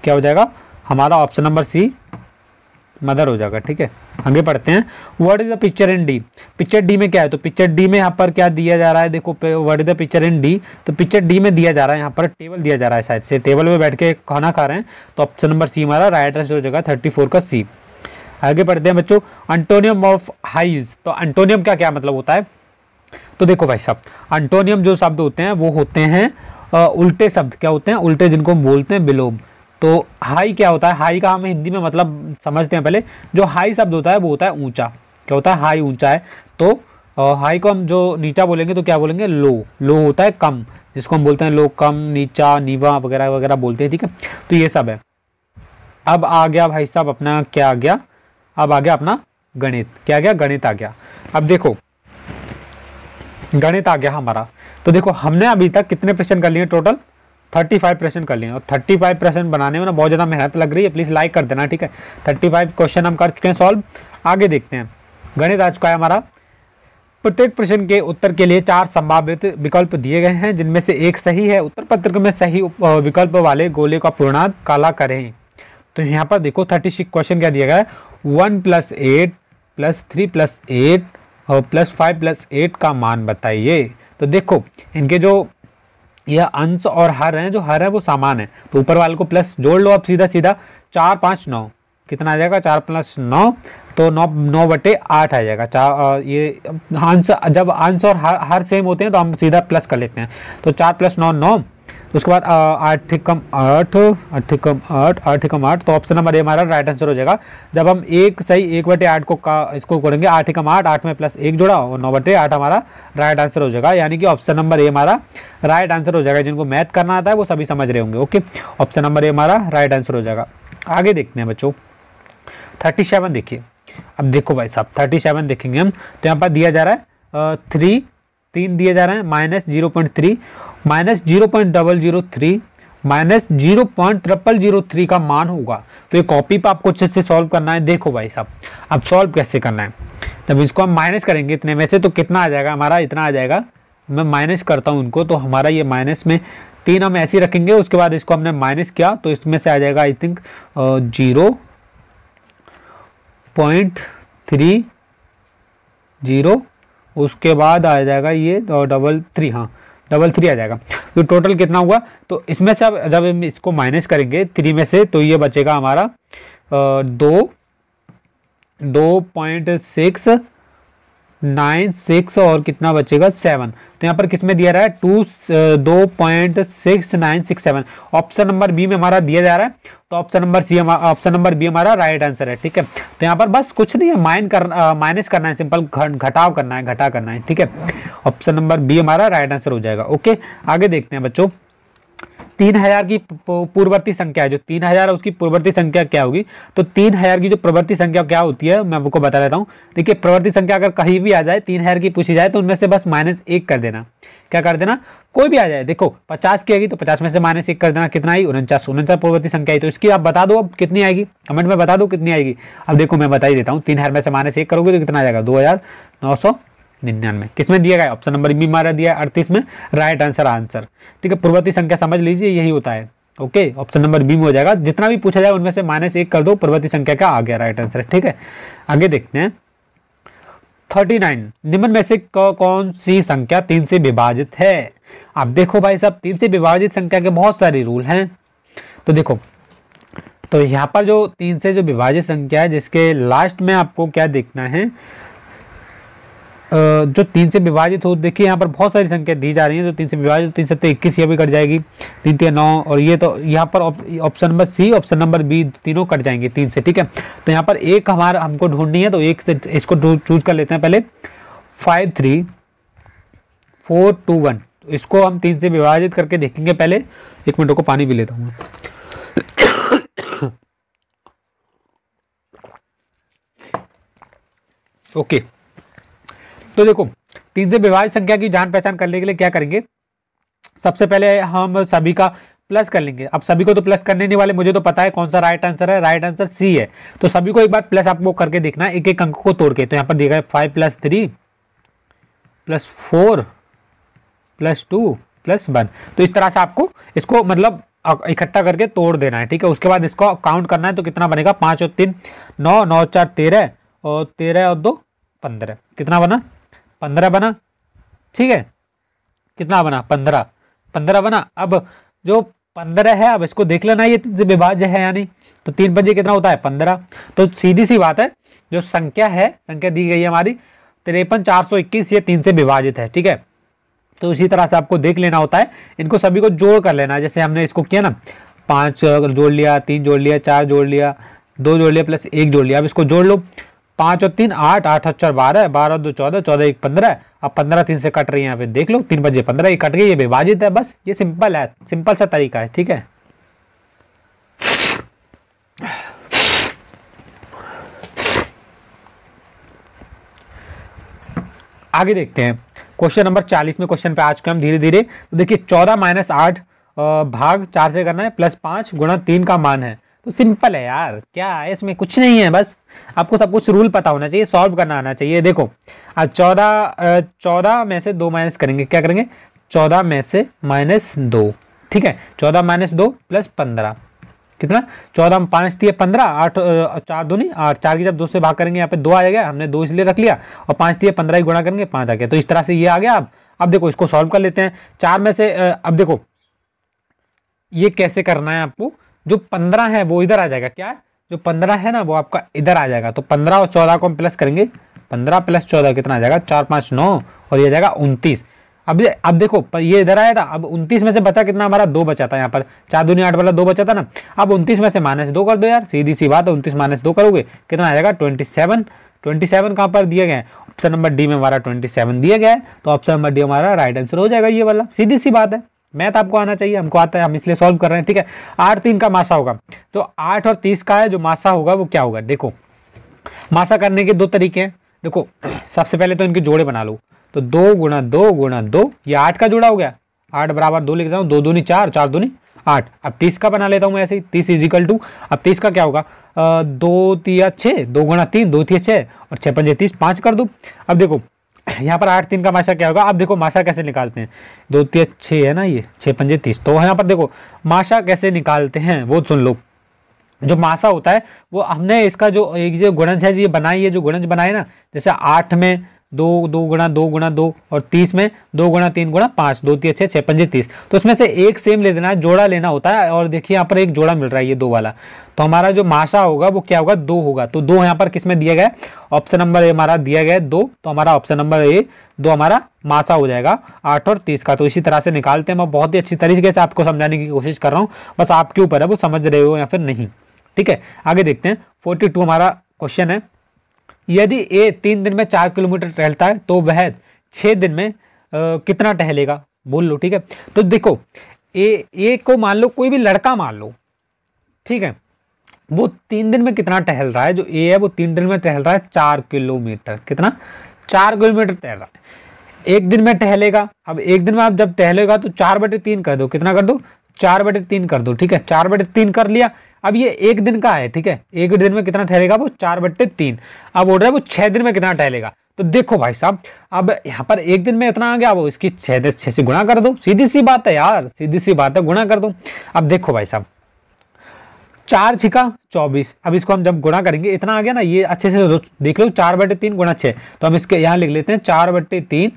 [SPEAKER 1] क्या हो जाएगा हमारा ऑप्शन नंबर सी मदर हो जाएगा, ठीक है। आगे पढ़ते हैं, what is the picture in D. Picture D में क्या है, तो पिक्चर डी में यहाँ पर क्या दिया जा रहा है, देखो what is the picture in D. तो पिक्चर डी में दिया जा रहा है, यहाँ पर टेबल दिया जा रहा है, शायद से टेबल में बैठ के खाना खा रहे हैं, तो ऑप्शन नंबर सी हमारा राइट आंसर हो जाएगा 34 का सी। आगे पढ़ते हैं बच्चों, अंटोनियम ऑफ हाइज। तो अंटोनियम का क्या मतलब होता है। तो देखो भाई साहब, अंटोनियम जो शब्द होते हैं वो होते हैं उल्टे शब्द, क्या होते हैं उल्टे, जिनको हम बोलते हैं विलोम। तो हाई क्या होता है, हाई का हम हिंदी में मतलब समझते हैं पहले। जो हाई शब्द होता है वो होता है ऊंचा, क्या होता है हाई ऊंचा है। तो हाई को हम जो नीचा बोलेंगे तो क्या बोलेंगे लो, लो होता है कम, जिसको हम बोलते हैं लो, कम, नीचा, नीवा वगैरह वगैरह बोलते हैं, ठीक है। तो ये सब है। अब आ गया भाई साहब अपना क्या आ गया, अब आ गया अपना गणित। क्या आ गया, गणित आ गया। अब देखो गणित आ गया हमारा। तो देखो हमने अभी तक कितने प्रश्न कर लिए टोटल, 35 प्रश्न कर लिए। और 35 प्रश्न बनाने में ना बहुत ज़्यादा मेहनत लग रही है, प्लीज़ लाइक कर देना, ठीक है। 35 क्वेश्चन हम कर चुके हैं सॉल्व। आगे देखते हैं, गणित आ चुका है हमारा। प्रत्येक प्रश्न के उत्तर के लिए 4 संभावित विकल्प दिए गए हैं, जिनमें से एक सही है। उत्तर पत्र में सही विकल्प वाले गोले का पूर्णांक काला करें। तो यहाँ पर देखो 36 क्वेश्चन क्या दिया गया है, 1 + 8 + 3 + 8 और +5 + 8 का मान बताइए। तो देखो इनके जो यह अंश और हर हैं, जो हर है वो समान है, तो ऊपर वाले को प्लस जोड़ लो। अब सीधा सीधा 4 5 9 कितना आ जाएगा, 4 + 9 तो 9/8 आ जाएगा। ये अंश, जब अंश और हर सेम होते हैं तो हम सीधा प्लस कर लेते हैं। तो 4 + 9 9, उसके बाद 8 × 8 8 × 8 8 × 8, तो ऑप्शन नंबर ए हमारा राइट आंसर हो जाएगा। जब हम एक सही 1/8 को इसको करेंगे 8 × 8, 8 में +1 जोड़ा और 9/8 हमारा राइट आंसर हो जाएगा। यानी कि ऑप्शन नंबर ए हमारा राइट आंसर हो जाएगा। जिनको मैथ करना आता है वो सभी समझ रहे होंगे, ओके। ऑप्शन नंबर ए हमारा राइट आंसर हो जाएगा। आगे देखते हैं बच्चों, 37 देखिए। अब देखो भाई साहब 37 देखेंगे हम, तो यहाँ पर दिया जा रहा है 3 दिया जा रहा है, -0.3 -0.003 -0.0003 का मान होगा। तो ये कॉपी पे आपको अच्छे से सॉल्व करना है। देखो भाई साहब अब सॉल्व कैसे करना है, जब इसको हम माइनस करेंगे इतने में से तो कितना आ जाएगा हमारा, इतना आ जाएगा। मैं माइनस करता हूँ उनको, तो हमारा ये माइनस में 3 हम ऐसे ही रखेंगे। उसके बाद इसको हमने माइनस किया तो इसमें से आ जाएगा आई थिंक 0.30, उसके बाद आ जाएगा ये 33, हाँ 33 आ जाएगा। तो टोटल कितना हुआ, तो इसमें से अब जब हम इसको माइनस करेंगे 3 में से तो ये बचेगा हमारा 2.696 और कितना बचेगा 7। तो यहाँ पर किसमें दिया रहा है 2.6967, ऑप्शन नंबर बी में हमारा दिया जा रहा है। तो ऑप्शन नंबर बी हमारा राइट आंसर है, ठीक है। तो यहाँ पर बस कुछ नहीं है, माइनस करना है, सिंपल घटाव करना है, घटा करना है, ठीक है। ऑप्शन नंबर बी हमारा राइट आंसर हो जाएगा, ओके। आगे देखते हैं बच्चों, 3000 की पूर्ववर्ती संख्या है, जो 3000 है उसकी पूर्ववर्ती संख्या क्या होगी। तो 3000 की जो प्रवर्ती संख्या क्या होती है मैं आपको बता देता हूँ। देखिए प्रवर्ती संख्या अगर कहीं भी आ जाए 3000 की पूछी जाए तो उनमें से बस -1 कर देना। क्या कर देना, कोई भी आ जाए। देखो 50 की आएगी तो 50 में से -1 कर देना, कितना आई 49 पूर्ववर्ती संख्या आई। तो इसकी आप बता दो अब कितनी आएगी, कमेंट में बता दो कितनी आएगी। अब देखो मैं बता ही देता हूँ, 3000 में से -1 करोगे तो कितना आ जाएगा 2999। किसमें दिया गया, ऑप्शन नंबर बी हमारा दिया है 38 में, राइट आंसर, ठीक है। पूर्ववर्ती संख्या समझ लीजिए यही होता है, ओके। ऑप्शन नंबर बी में हो जाएगा, जितना भी पूछा जाए उनमें से -1 कर दो, पूर्ववर्ती संख्या का आ गया राइट आंसर, ठीक है। आगे देखते हैं, 39 निम्न में से कौन सी संख्या 3 से विभाजित है? अब देखो भाई साहब, 3 से विभाजित संख्या के बहुत सारे रूल हैं। तो देखो, तो यहाँ पर जो 3 से जो विभाजित संख्या है, जिसके लास्ट में आपको क्या देखना है, जो 3 से विभाजित हो, देखिए यहाँ पर बहुत सारी संख्या दी जा रही है। तो 3 से विभाजित, 3 से 21 ये भी कट जाएगी, 3 3 9, और ये तो यहाँ पर option number C, option number B तीनों कट जाएंगे 3 से, ठीक है। तो यहाँ पर एक हमारा हमको ढूंढनी है, तो एक से इसको चूज कर लेते हैं पहले, 5 3 4 2 1। इसको हम 3 से विभाजित करके देखेंगे। पहले 1 मिनट को पानी पी लेता हूँ। ओके, तो देखो 3 से विभाजित संख्या की जान पहचान करने के लिए क्या करेंगे, सबसे पहले हम सभी का प्लस कर लेंगे। अब सभी को तो प्लस करने नहीं वाले, मुझे तो पता है कौन सा राइट आंसर है, राइट आंसर सी है। तो सभी को एक बार प्लस आपको करके देखना है, एक एक अंक को तोड़ के। तो यहाँ पर देखा है 5 + 3 + 4 + 2 + 1। तो इस तरह से आपको इसको मतलब इकट्ठा करके तोड़ देना है, ठीक है। उसके बाद इसको काउंट करना है, तो कितना बनेगा, 5 और 3 9, 9 4 13, और 13 और 2 15। कितना बना, 15 बना, ठीक है। कितना बना, 15 15 बना। अब जो 15 है, अब इसको देख लेना ये 3 से विभाज्य है या नहीं। तो 3 पंजे कितना होता है, 15। तो सीधी सी बात है, जो संख्या है, संख्या दी गई है हमारी 53 421, ये 3 से विभाजित है, ठीक है। तो इसी तरह से आपको देख लेना होता है, इनको सभी को जोड़ कर लेना है। जैसे हमने इसको किया ना, 5 जोड़ लिया, 3 जोड़ लिया, 4 जोड़ लिया, 2 जोड़ लिया, प्लस 1 जोड़ लिया। अब इसको जोड़ लो, 5 और 3 8, 8 और 4 12, 12 और 2 14, 14 1 15। अब 15 3 से कट रही है, यहाँ पे देख लो, 3 बजे 15, ये कट गई, ये विभाजित है। बस ये सिंपल है, सिंपल सा तरीका है, ठीक है। आगे देखते हैं क्वेश्चन नंबर 40 में। क्वेश्चन पे आज के हम धीरे धीरे, तो देखिए 14 - 8 भाग 4 से करना है, +5 × 3 का मान है। तो सिंपल है यार, क्या है इसमें, कुछ नहीं है, बस आपको सब कुछ रूल पता होना चाहिए, सॉल्व करना आना चाहिए। देखो आज 14 में से 2 माइनस करेंगे, क्या करेंगे, 14 में से -2, ठीक है। 14 - 2 + 15, कितना, 14 में 5 दिए 15, 8 4 दूनी 8, 4 की जब 2 से भाग करेंगे, यहाँ पे 2 आ जाएगा, हमने 2 इसलिए रख लिया, और 5 दिए 15 ही गुणा करेंगे, 5 आ गया। तो इस तरह से ये आ गया। अब देखो इसको सॉल्व कर लेते हैं। 4 में से अब देखो ये कैसे करना है आपको, जो 15 है वो इधर आ जाएगा, क्या जो 15 है ना वो आपका इधर आ जाएगा। तो 15 और 14 को हम प्लस करेंगे, 15 + 14 कितना आ जाएगा, 4 5 9, और ये जाएगा 29। अब देखो ये इधर आया था, अब 29 में से बचा कितना हमारा, 2 बचा था। यहाँ पर 4 दूनी 8 वाला 2 बचा था ना। अब 29 में से -2 कर दो यार, सीधी सी बात है। 29 - 2 करोगे कितना आ जाएगा, 27। 27 कहाँ पर दिया गया है, ऑप्शन नंबर डी में हमारा 27 दिया गया है। तो ऑप्शन नंबर डी हमारा राइट आंसर हो जाएगा, ये वाला। सीधी सी बात है, मैथ आपको आना चाहिए, हमको आता है, हम इसलिए सॉल्व कर रहे हैं, ठीक है। 8 3 का मासा होगा, तो 8 और 30 का है जो मासा होगा वो क्या होगा। देखो मासा करने के 2 तरीके हैं। देखो सबसे पहले तो इनके जोड़े बना लो, तो 2 × 2 × 2, ये 8 का जोड़ा हो गया, 8 = 2 लिख देता हूँ, 2 दूनी 4, 4 दूनी 8। अब 30 का बना लेता हूँ मैं ऐसे ही, 30 = अब 30 का क्या होगा, 2 3 6, 2 × 3 2 3 6, और 6 5 30, 5 कर दो। अब देखो यहाँ पर 8 3 का माशा क्या होगा। अब देखो माशा कैसे निकालते हैं, 2 3 6 है ना, ये 6 5 30। तो यहाँ पर देखो माशा कैसे निकालते हैं वो सुन लो। जो मासा होता है वो हमने इसका जो एक जो गुणज है ये बनाई है, जो गुणज बनाए ना, जैसे 8 में 2 2 × 2 × 2, और 30 में 2 × 3 × 5, 2 3 6 6 5 30। तो उसमें से एक सेम ले देना है, जोड़ा लेना होता है। और देखिए यहाँ पर एक जोड़ा मिल रहा है, ये 2 वाला। तो हमारा जो मासा होगा वो क्या होगा, 2 होगा। तो 2 यहाँ पर किस में दिया गया है, ऑप्शन नंबर ए हमारा दिया गया है 2। तो हमारा ऑप्शन नंबर ए 2 हमारा मासा हो जाएगा 8 और 30 का। तो इसी तरह से निकालते हैं। मैं बहुत ही अच्छी तरीके से आपको समझाने की कोशिश कर रहा हूँ, बस आपके ऊपर है वो समझ रहे हो या फिर नहीं, ठीक है। आगे देखते हैं 42 हमारा क्वेश्चन है। यदि ए 3 दिन में 4 किलोमीटर टहलता है तो वह 6 दिन में कितना टहलेगा, बोल लो, ठीक है। तो देखो ए को मान लो, कोई भी लड़का मान लो, ठीक है, वो 3 दिन में कितना टहल रहा है। जो ए है वो 3 दिन में टहल रहा है 4 किलोमीटर, कितना, 4 किलोमीटर टहल रहा है। एक दिन में टहलेगा, अब एक दिन में आप जब टहलेगा तो 4/3 कर दो, कितना कर दो, 4/3 कर दो, ठीक है। 4/3 कर लिया। अब ये एक दिन का है, ठीक है, एक दिन में कितना ठहरेगा वो 4/3। अब बोल रहा है वो 6 दिन में कितना टहलेगा। तो देखो भाई साहब, अब यहाँ पर एक दिन में इतना आ गया, वो इसकी 6 से गुणा कर दो, सीधी सी बात है यार, सीधी सी बात है, गुणा कर दो। अब देखो भाई साहब, 4 छिका 24। अब इसको हम जब गुणा करेंगे, इतना आ गया ना, ये अच्छे से देख लो, 4/3 गुणा 6, तो हम इसके यहाँ लिख लेते हैं 4/3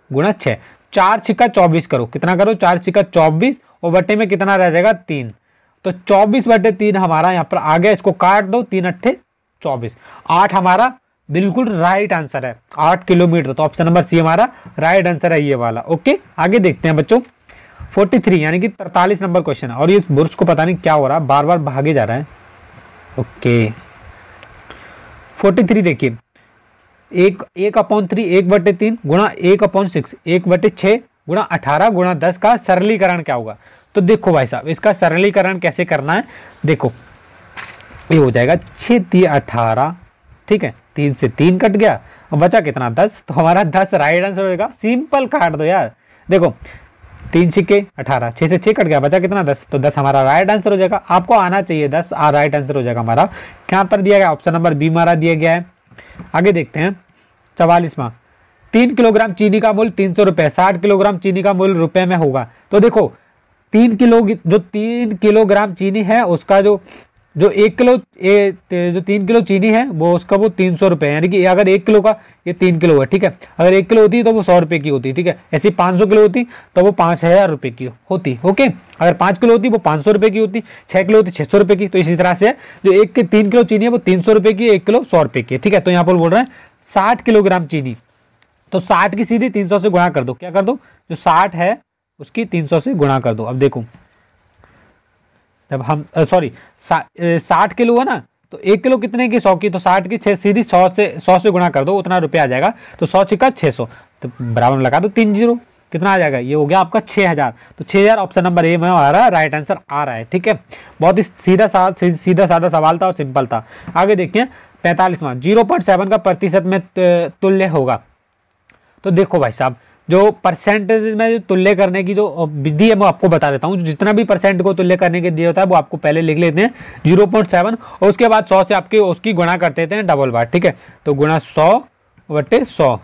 [SPEAKER 1] गुणा 6। 4 छिका 24 करो, कितना करो, 4 छिका 24, और बटे में कितना रह जाएगा 3, तो 24/3 हमारा यहाँ पर आ गया। इसको काट दो, 3 अट्ठे 24, 8 हमारा बिल्कुल राइट आंसर है, 8 किलोमीटर। तो ऑप्शन नंबर सी हमारा राइट आंसर है ये वाला। ओके, आगे देखते हैं बच्चों 43 यानी कि 43 नंबर क्वेश्चन है, और इस बुर्स को पता नहीं क्या हो रहा है, बार बार भागे जा रहा है। ओके 43 देखिए, 1/3 1/3 गुणा 1/6 1/6 गुणा 18 गुणा 10 का सरलीकरण क्या होगा। तो देखो भाई साहब, इसका सरलीकरण कैसे करना है, देखो ये हो जाएगा 6 3 18, ठीक है, 3 से 3 कट गया और बचा कितना 10, तो हमारा 10 राइट आंसर हो जाएगा। सिंपल काट दो यार, देखो 3 छिके 18, 6 से 6 कट गया, बचा कितना 10, तो 10 हमारा राइट आंसर हो जाएगा। आपको आना चाहिए 10, राइट आंसर हो जाएगा हमारा। यहाँ पर दिया गया ऑप्शन नंबर बी हमारा दिया गया है। आगे देखते हैं 44वां, 3 किलोग्राम चीनी का मूल्य 300 रुपए, 60 किलोग्राम चीनी का मूल्य रुपए में होगा। तो देखो 3 किलोग्राम चीनी है, उसका जो 1 किलो जो 3 किलो चीनी है वो उसका वो 300 रुपए, यानी कि अगर 1 किलो का ये 3 किलो है, ठीक है, अगर 1 किलो होती तो वो 100 रुपए की होती, ठीक है, ऐसी 500 किलो होती तो वो 5000 रुपए की होती। ओके, अगर 5 किलो होती वो 500 रुपए की होती, 6 किलो होती 600 रुपए की। तो इसी तरह से जो 3 किलो चीनी है वो 300 रुपए की, 1 किलो 100 रुपए की, ठीक है। तो यहाँ पर बोल रहे हैं 60 किलोग्राम चीनी, तो 60 की सीधी 300 से गुणा कर दो, क्या कर दो, जो 60 है उसकी 300 से गुणा कर दो। अब देखो जब हम 60 किलो है ना, तो 1 किलो कितने की, 100 की, तो 60 की 6 सीधी 100 से गुणा कर दो, उतना रुपया आ जाएगा। तो 100 छिका 600, तो बराबर में लगा दो 3 जीरो, कितना आ जाएगा, ये हो गया आपका 6000। तो 6000 ऑप्शन नंबर ए में हमारा राइट आंसर आ रहा है, ठीक है। बहुत ही सीधा साधा सवाल था और सिंपल था। आगे देखिए 45वां, 0.7 का प्रतिशत में तुल्य होगा। तो देखो भाई साहब, जो परसेंटेज में जो तुल्य करने की जो विधि है वो आपको बता देता हूँ। जितना भी परसेंट को तुल्य करने के दिया होता है वो आपको पहले लिख लेते हैं 0.7, और उसके बाद 100 से आपके उसकी गुणा कर देते हैं डबल बार, ठीक है। तो गुणा 100/100,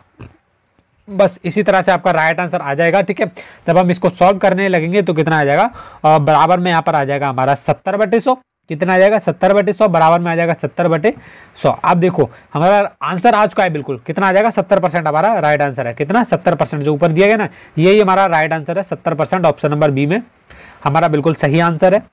[SPEAKER 1] बस इसी तरह से आपका राइट आंसर आ जाएगा, ठीक है। जब हम इसको सॉल्व करने लगेंगे तो कितना आ जाएगा, बराबर में यहाँ पर आ जाएगा हमारा 70/100, कितना आ जाएगा 70/100, बराबर में आ जाएगा 70/100। अब देखो हमारा आंसर आ चुका है बिल्कुल, कितना आ जाएगा 70% हमारा राइट आंसर है, कितना 70%, जो ऊपर दिया गया ना यही हमारा राइट आंसर है 70%, ऑप्शन नंबर बी में हमारा बिल्कुल सही आंसर है।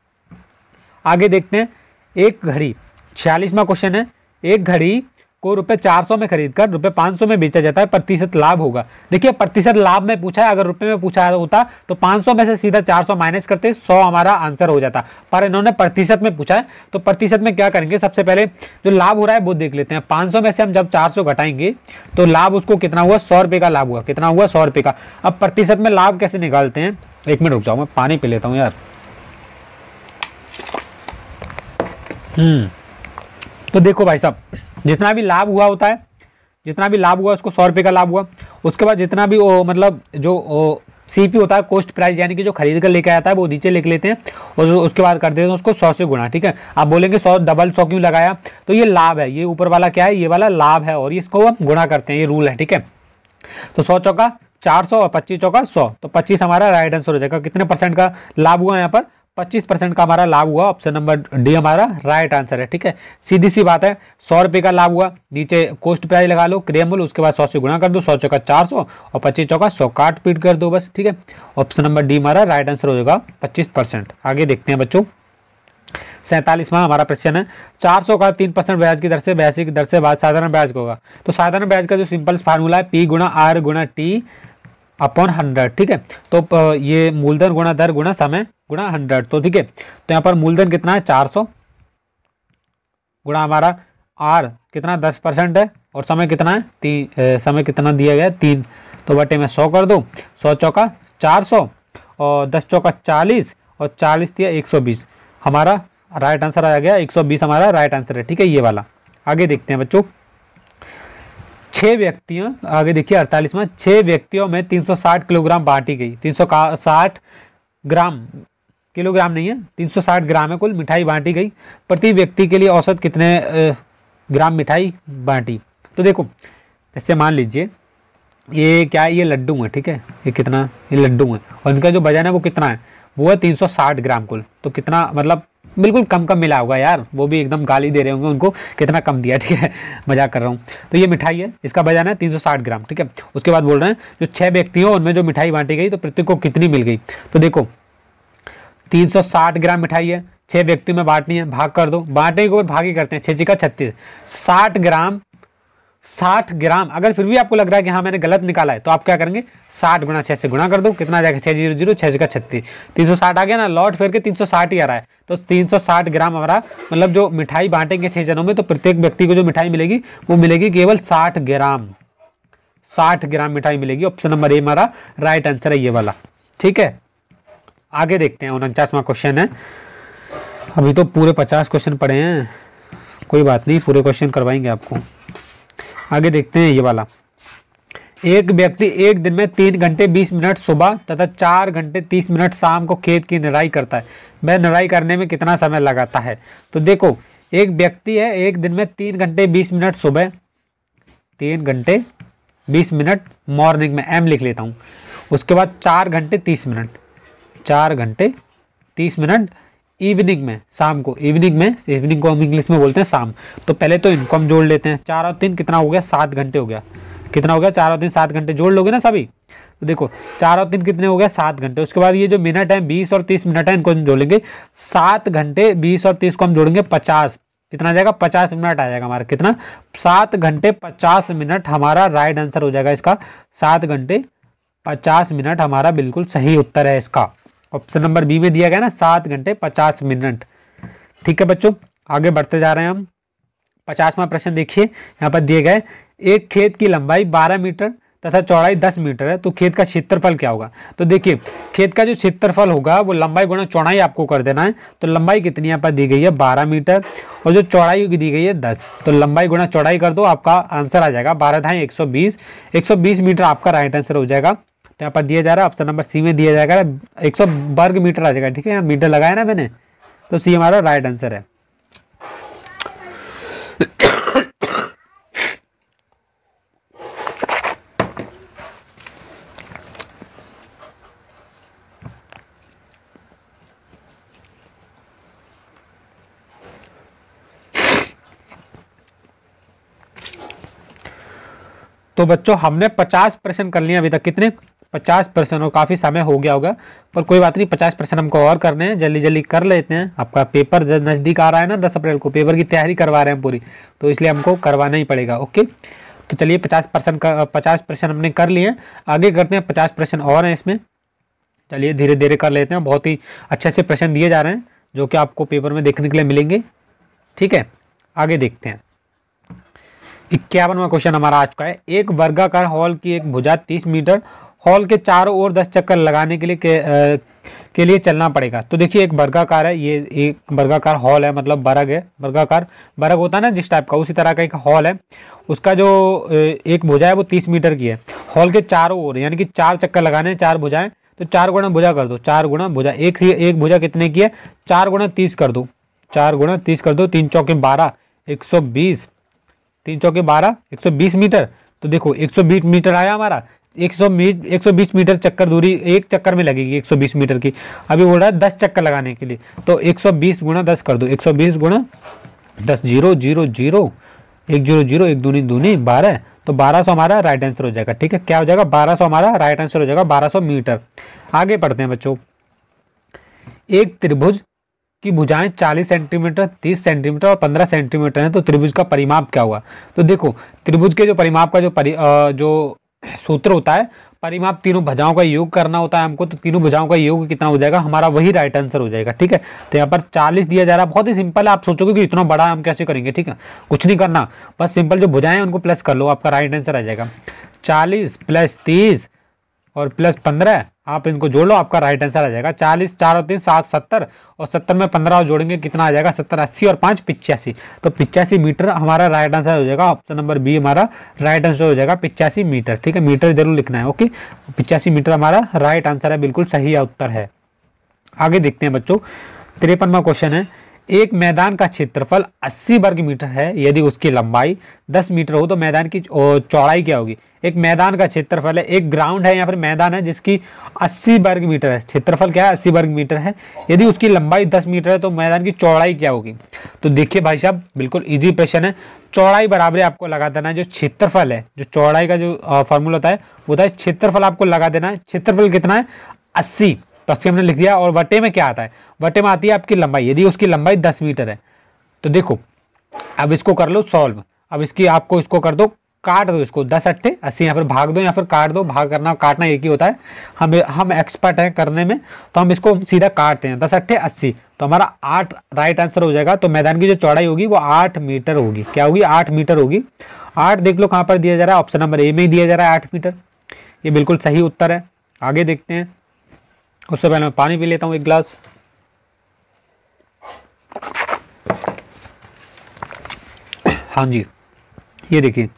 [SPEAKER 1] आगे देखते हैं एक घड़ी, 46वां क्वेश्चन है, एक घड़ी को ₹400 में खरीदकर ₹500 में बेचा जाता है, प्रतिशत लाभ होगा। देखिए प्रतिशत लाभ में पूछा है, अगर रुपए में पूछा होता तो 500 में से सीधा 400 माइनस करते 100 हमारा आंसर हो जाता, पर इन्होंने प्रतिशत में पूछा है। तो प्रतिशत में क्या करेंगे, सबसे पहले जो लाभ हो रहा है वो देख लेते हैं। 500 में से हम जब 400 घटाएंगे तो लाभ उसको कितना हुआ, 100 रुपए का लाभ हुआ, कितना हुआ 100 रुपए का। अब प्रतिशत में लाभ कैसे निकालते हैं, 1 मिनट रुक जाओ, मैं पानी पी लेता हूँ यार। तो देखो भाई साहब, जितना भी लाभ हुआ होता है, जितना भी लाभ हुआ उसको 100 रुपए का लाभ हुआ। उसके बाद जितना भी मतलब जो सीपी होता है, कॉस्ट प्राइस, यानी कि जो खरीद कर लेके आता है वो नीचे लिख लेते हैं, और उसके बाद कर देते हैं उसको 100 से गुणा, ठीक है। आप बोलेंगे 100 डबल 100 क्यों लगाया, तो ये लाभ है, ये ऊपर वाला क्या है, ये वाला लाभ है, और इसको हम गुणा करते हैं, ये रूल है, ठीक है। तो 100 चौका 400 और 25 चौका 100, तो 25 हमारा राइट आंसर हो जाएगा। कितने परसेंट का लाभ हुआ यहाँ पर, 25% का हमारा लाभ हुआ, ऑप्शन नंबर डी हमारा राइट आंसर है, ठीक है। सीधी सी बात है, 100 रुपए का लाभ हुआ, नीचे कॉस्ट प्राइस लगा लो, क्रय मूल्य, उसके बाद 100 से गुणा कर दो, 100 चौका 400 और 25 चौका 100 काट पीट कर दो, बस, ठीक है। ऑप्शन नंबर डी हमारा राइट आंसर हो जाएगा 25%। आगे देखते हैं बच्चों 47वां हमारा प्रश्न है, 400 का 3% ब्याज की दर से 82 की दर से बाद साधारण ब्याज का होगा। तो साधारण ब्याज का जो सिंपल फार्मूला है P गुणा R गुणा T अपॉन 100, ठीक है। तो ये मूलधन गुणा दर गुणा समय गुणा 100, तो ठीक है। तो यहाँ पर मूलधन कितना है 400 गुणा हमारा R कितना 10% है, और समय कितना है 3, समय कितना दिया गया 3, तो बटे में 100 कर दो, 100 चौका 400 और 10 चौका 40 और 40 दिया 120, हमारा राइट आंसर आ गया 120 हमारा राइट आंसर है, ठीक है, ये वाला। आगे देखते हैं बच्चों 6 व्यक्तियों, आगे देखिए 48वां, 6 व्यक्तियों में 360 किलोग्राम बांटी गई, 360 ग्राम, किलोग्राम नहीं है, 360 ग्राम है कुल मिठाई बांटी गई, प्रति व्यक्ति के लिए औसत कितने ग्राम मिठाई बांटी। तो देखो जैसे मान लीजिए ये क्या है, ये लड्डू है, ठीक है, ये कितना, ये लड्डू है, और इनका जो वजन है वो कितना है, वो है 360 ग्राम कुल। तो कितना मतलब बिल्कुल कम कम मिला होगा यार, वो भी एकदम गाली दे रहे होंगे उनको कितना कम दिया, ठीक है, मजाक कर रहा हूँ। तो ये मिठाई है, इसका वजन है 360 ग्राम, ठीक है। उसके बाद बोल रहे हैं जो 6 व्यक्ति हो उनमें जो मिठाई बांटी गई तो प्रत्येक को कितनी मिल गई। तो देखो 360 ग्राम मिठाई है, 6 व्यक्तियों में बांटनी है, भाग कर दो, बांटने को भाग ही करते हैं, 6 का 36, 60 ग्राम। अगर फिर भी आपको लग रहा है कि हाँ मैंने गलत निकाला है तो आप क्या करेंगे, 60 गुणा 6 से गुणा कर दो, कितना आ जाएगा 600, 6 का 36, 360 आ गया ना, लौट फिर के 360 ही आ रहा है। तो 360 ग्राम हमारा मतलब जो मिठाई बांटेंगे 6 जनों में तो प्रत्येक व्यक्ति को जो मिठाई मिलेगी वो मिलेगी केवल 60 ग्राम, 60 ग्राम मिठाई मिलेगी। ऑप्शन नंबर ए हमारा राइट आंसर है ये वाला, ठीक है। आगे देखते हैं 49वां क्वेश्चन है। अभी तो पूरे 50 क्वेश्चन पढ़े हैं, कोई बात नहीं, पूरे क्वेश्चन करवाएंगे आपको। आगे देखते हैं ये वाला। एक व्यक्ति एक दिन में 3 घंटे 20 मिनट सुबह तथा 4 घंटे 30 मिनट शाम को खेत की निराई करता है, वह निराई करने में कितना समय लगाता है। तो देखो एक व्यक्ति है, एक दिन में 3 घंटे 20 मिनट सुबह, 3 घंटे 20 मिनट मॉर्निंग में, एम लिख लेता हूँ। उसके बाद 4 घंटे 30 मिनट, 4 घंटे 30 मिनट इवनिंग में, शाम को, इवनिंग में, इवनिंग को हम इंग्लिश में बोलते हैं शाम। तो पहले तो इनको हम जोड़ लेते हैं, 4 और 3 कितना हो गया, 7 घंटे हो गया। कितना हो गया, 4 और 3 7 घंटे, जोड़ लोगे ना सभी। तो देखो 4 और 3 कितने हो गया, 7 घंटे। उसके बाद ये जो मिनट है 20 और 30 मिनट है, इनको हम जोड़ेंगे, 7 घंटे 20 और 30 को हम जोड़ेंगे 50, कितना आ जाएगा, 50 मिनट आ जाएगा हमारा, कितना, 7 घंटे 50 मिनट हमारा राइट आंसर हो जाएगा इसका। 7 घंटे 50 मिनट हमारा बिल्कुल सही उत्तर है इसका। ऑप्शन नंबर बी में दिया गया ना, 7 घंटे 50 मिनट, ठीक है बच्चों। आगे बढ़ते जा रहे हैं हम। 50वां प्रश्न देखिए, यहाँ पर दिए गए एक खेत की लंबाई 12 मीटर तथा चौड़ाई 10 मीटर है, तो खेत का क्षेत्रफल क्या होगा। तो देखिए खेत का जो क्षेत्रफल होगा वो लंबाई गुणा चौड़ाई आपको कर देना है। तो लंबाई कितनी यहाँ पर दी गई है, 12 मीटर, और जो चौड़ाई दी गई है 10, तो लंबाई गुणा चौड़ाई कर दो, आपका आंसर आ जाएगा 12 × 120, 120 मीटर आपका राइट आंसर हो जाएगा। तो यहाँ पर दिया जा रहा है ऑप्शन नंबर सी में दिया जाएगा 100 वर्ग मीटर आ जाएगा, ठीक है, यहाँ मीटर लगाया ना मैंने, तो सी हमारा राइट आंसर है। तो बच्चों हमने 50 प्रश्न कर लिए अभी तक, कितने, 50 प्रश्न, और काफ़ी समय हो गया होगा, पर कोई बात नहीं, 50 प्रश्न हमको और करने हैं, जल्दी जल्दी कर लेते हैं। आपका पेपर जब नज़दीक आ रहा है ना 10 अप्रैल को, पेपर की तैयारी करवा रहे हैं पूरी, तो इसलिए हमको करवाना ही पड़ेगा। ओके, तो चलिए 50 प्रश्न हमने कर लिए, आगे करते हैं, 50 प्रश्न और हैं इसमें, चलिए धीरे धीरे कर लेते हैं। बहुत ही अच्छे अच्छे प्रश्न दिए जा रहे हैं जो कि आपको पेपर में देखने के लिए मिलेंगे, ठीक है। आगे देखते हैं 51वां क्वेश्चन हमारा आज का है। एक वर्गाकार हॉल की एक भुजा 30 मीटर, हॉल के चारों ओर 10 चक्कर लगाने के लिए चलना पड़ेगा। तो देखिए एक वर्गाकार है, ये एक वर्गाकार हॉल है, मतलब वर्ग है, वर्गाकार वर्ग होता है ना जिस टाइप का, उसी तरह का एक हॉल है। उसका जो एक भुजा है वो 30 मीटर की है, हॉल के चारों ओर यानी कि 4 चक्कर लगाने हैं, 4 भुजाएं, तो 4 गुणा भुजा कर दो, 4 गुणा भुजा, एक भुजा कितने की है, 4 गुणा 30 कर दो, 4 गुणा 30 कर दो, 3 चौके 12, 120, 3 चौके 12, 120 मीटर। तो देखो 120 मीटर आया हमारा, 120 मीटर चक्कर दूरी एक चक्कर में लगेगी 120 मीटर की। अभी बोल रहा है 10 चक्कर लगाने के लिए, तो 120 गुणा 10 कर दो, 120 गुणा 10, 0 0 0, 1 0 0, 1 दूनी दूनी 12, तो 1200 हमारा राइट आंसर हो जाएगा, ठीक है। क्या हो जाएगा, 1200 हमारा राइट आंसर हो जाएगा, 1200 मीटर। आगे पढ़ते हैं बच्चों। एक त्रिभुज की भुजाएं 40 सेंटीमीटर, 30 सेंटीमीटर और 15 सेंटीमीटर है, तो त्रिभुज का परिमाप क्या होगा। तो देखो त्रिभुज के जो परिमाप का जो सूत्र होता है, परिमाप तीनों भुजाओं का योग करना होता है हमको, तो तीनों भुजाओं का योग कितना हो जाएगा, हमारा वही राइट आंसर हो जाएगा, ठीक है। तो यहाँ पर 40 दिया जा रहा है, बहुत ही सिंपल है। आप सोचोगे कि इतना बड़ा हम कैसे करेंगे, ठीक है, कुछ नहीं करना, बस सिंपल जो भुजाएं हैं उनको प्लस कर लो, आपका राइट आंसर आ जाएगा। 40 + 30 और +15, आप इनको जोड़ लो, आपका राइट आंसर आ जाएगा। 40 4 और 3 7 70, और 70 में 15 जोड़ेंगे कितना आ जाएगा, 70 80 और 5 85, तो 85 मीटर हमारा राइट आंसर हो जाएगा। ऑप्शन नंबर बी हमारा राइट आंसर हो जाएगा, 85 मीटर, ठीक है, मीटर जरूर लिखना है। ओके, 85 मीटर हमारा राइट आंसर है, बिल्कुल सही उत्तर है। आगे देखते हैं बच्चों 53वां क्वेश्चन है। एक मैदान का क्षेत्रफल 80 वर्ग मीटर है, यदि उसकी लंबाई 10 मीटर हो तो मैदान की चौड़ाई क्या होगी। एक मैदान का क्षेत्रफल है, एक ग्राउंड है, यहाँ पर मैदान है जिसकी 80 वर्ग मीटर है, क्षेत्रफल क्या है 80 वर्ग मीटर है, यदि उसकी लंबाई 10 मीटर है तो मैदान की चौड़ाई क्या होगी। तो देखिए भाई साहब, बिल्कुल ईजी प्रश्न है। चौड़ाई बराबर आपको लगा देना है, जो क्षेत्रफल है, जो चौड़ाई का जो फॉर्मूला होता है वो होता है क्षेत्रफल, आपको लगा देना है। क्षेत्रफल कितना है 80, तो 80 हमने लिख दिया। और वटे में क्या आता है, वटे में आती है आपकी लंबाई, यदि उसकी लंबाई 10 मीटर है। तो देखो अब इसको कर लो सॉल्व, अब इसकी आपको इसको कर दो, काट दो इसको, 10 अट्ठे 80, यहाँ पर भाग दो, यहाँ पर काट दो, भाग करना काटना एक ही होता है, हम एक्सपर्ट हैं करने में, तो हम इसको सीधा काटते हैं। 10 अट्ठे 80, तो हमारा 8 राइट आंसर हो जाएगा। तो मैदान की जो चौड़ाई होगी वो 8 मीटर होगी। क्या होगी 8 मीटर होगी। 8 देख लो कहाँ पर दिया जा रहा है, ऑप्शन नंबर ए में ही दिया जा रहा है 8 मीटर, ये बिल्कुल सही उत्तर है। आगे देखते हैं, उससे पहले मैं पानी पी लेता हूँ एक गिलास। हाँ जी, ये देखिए,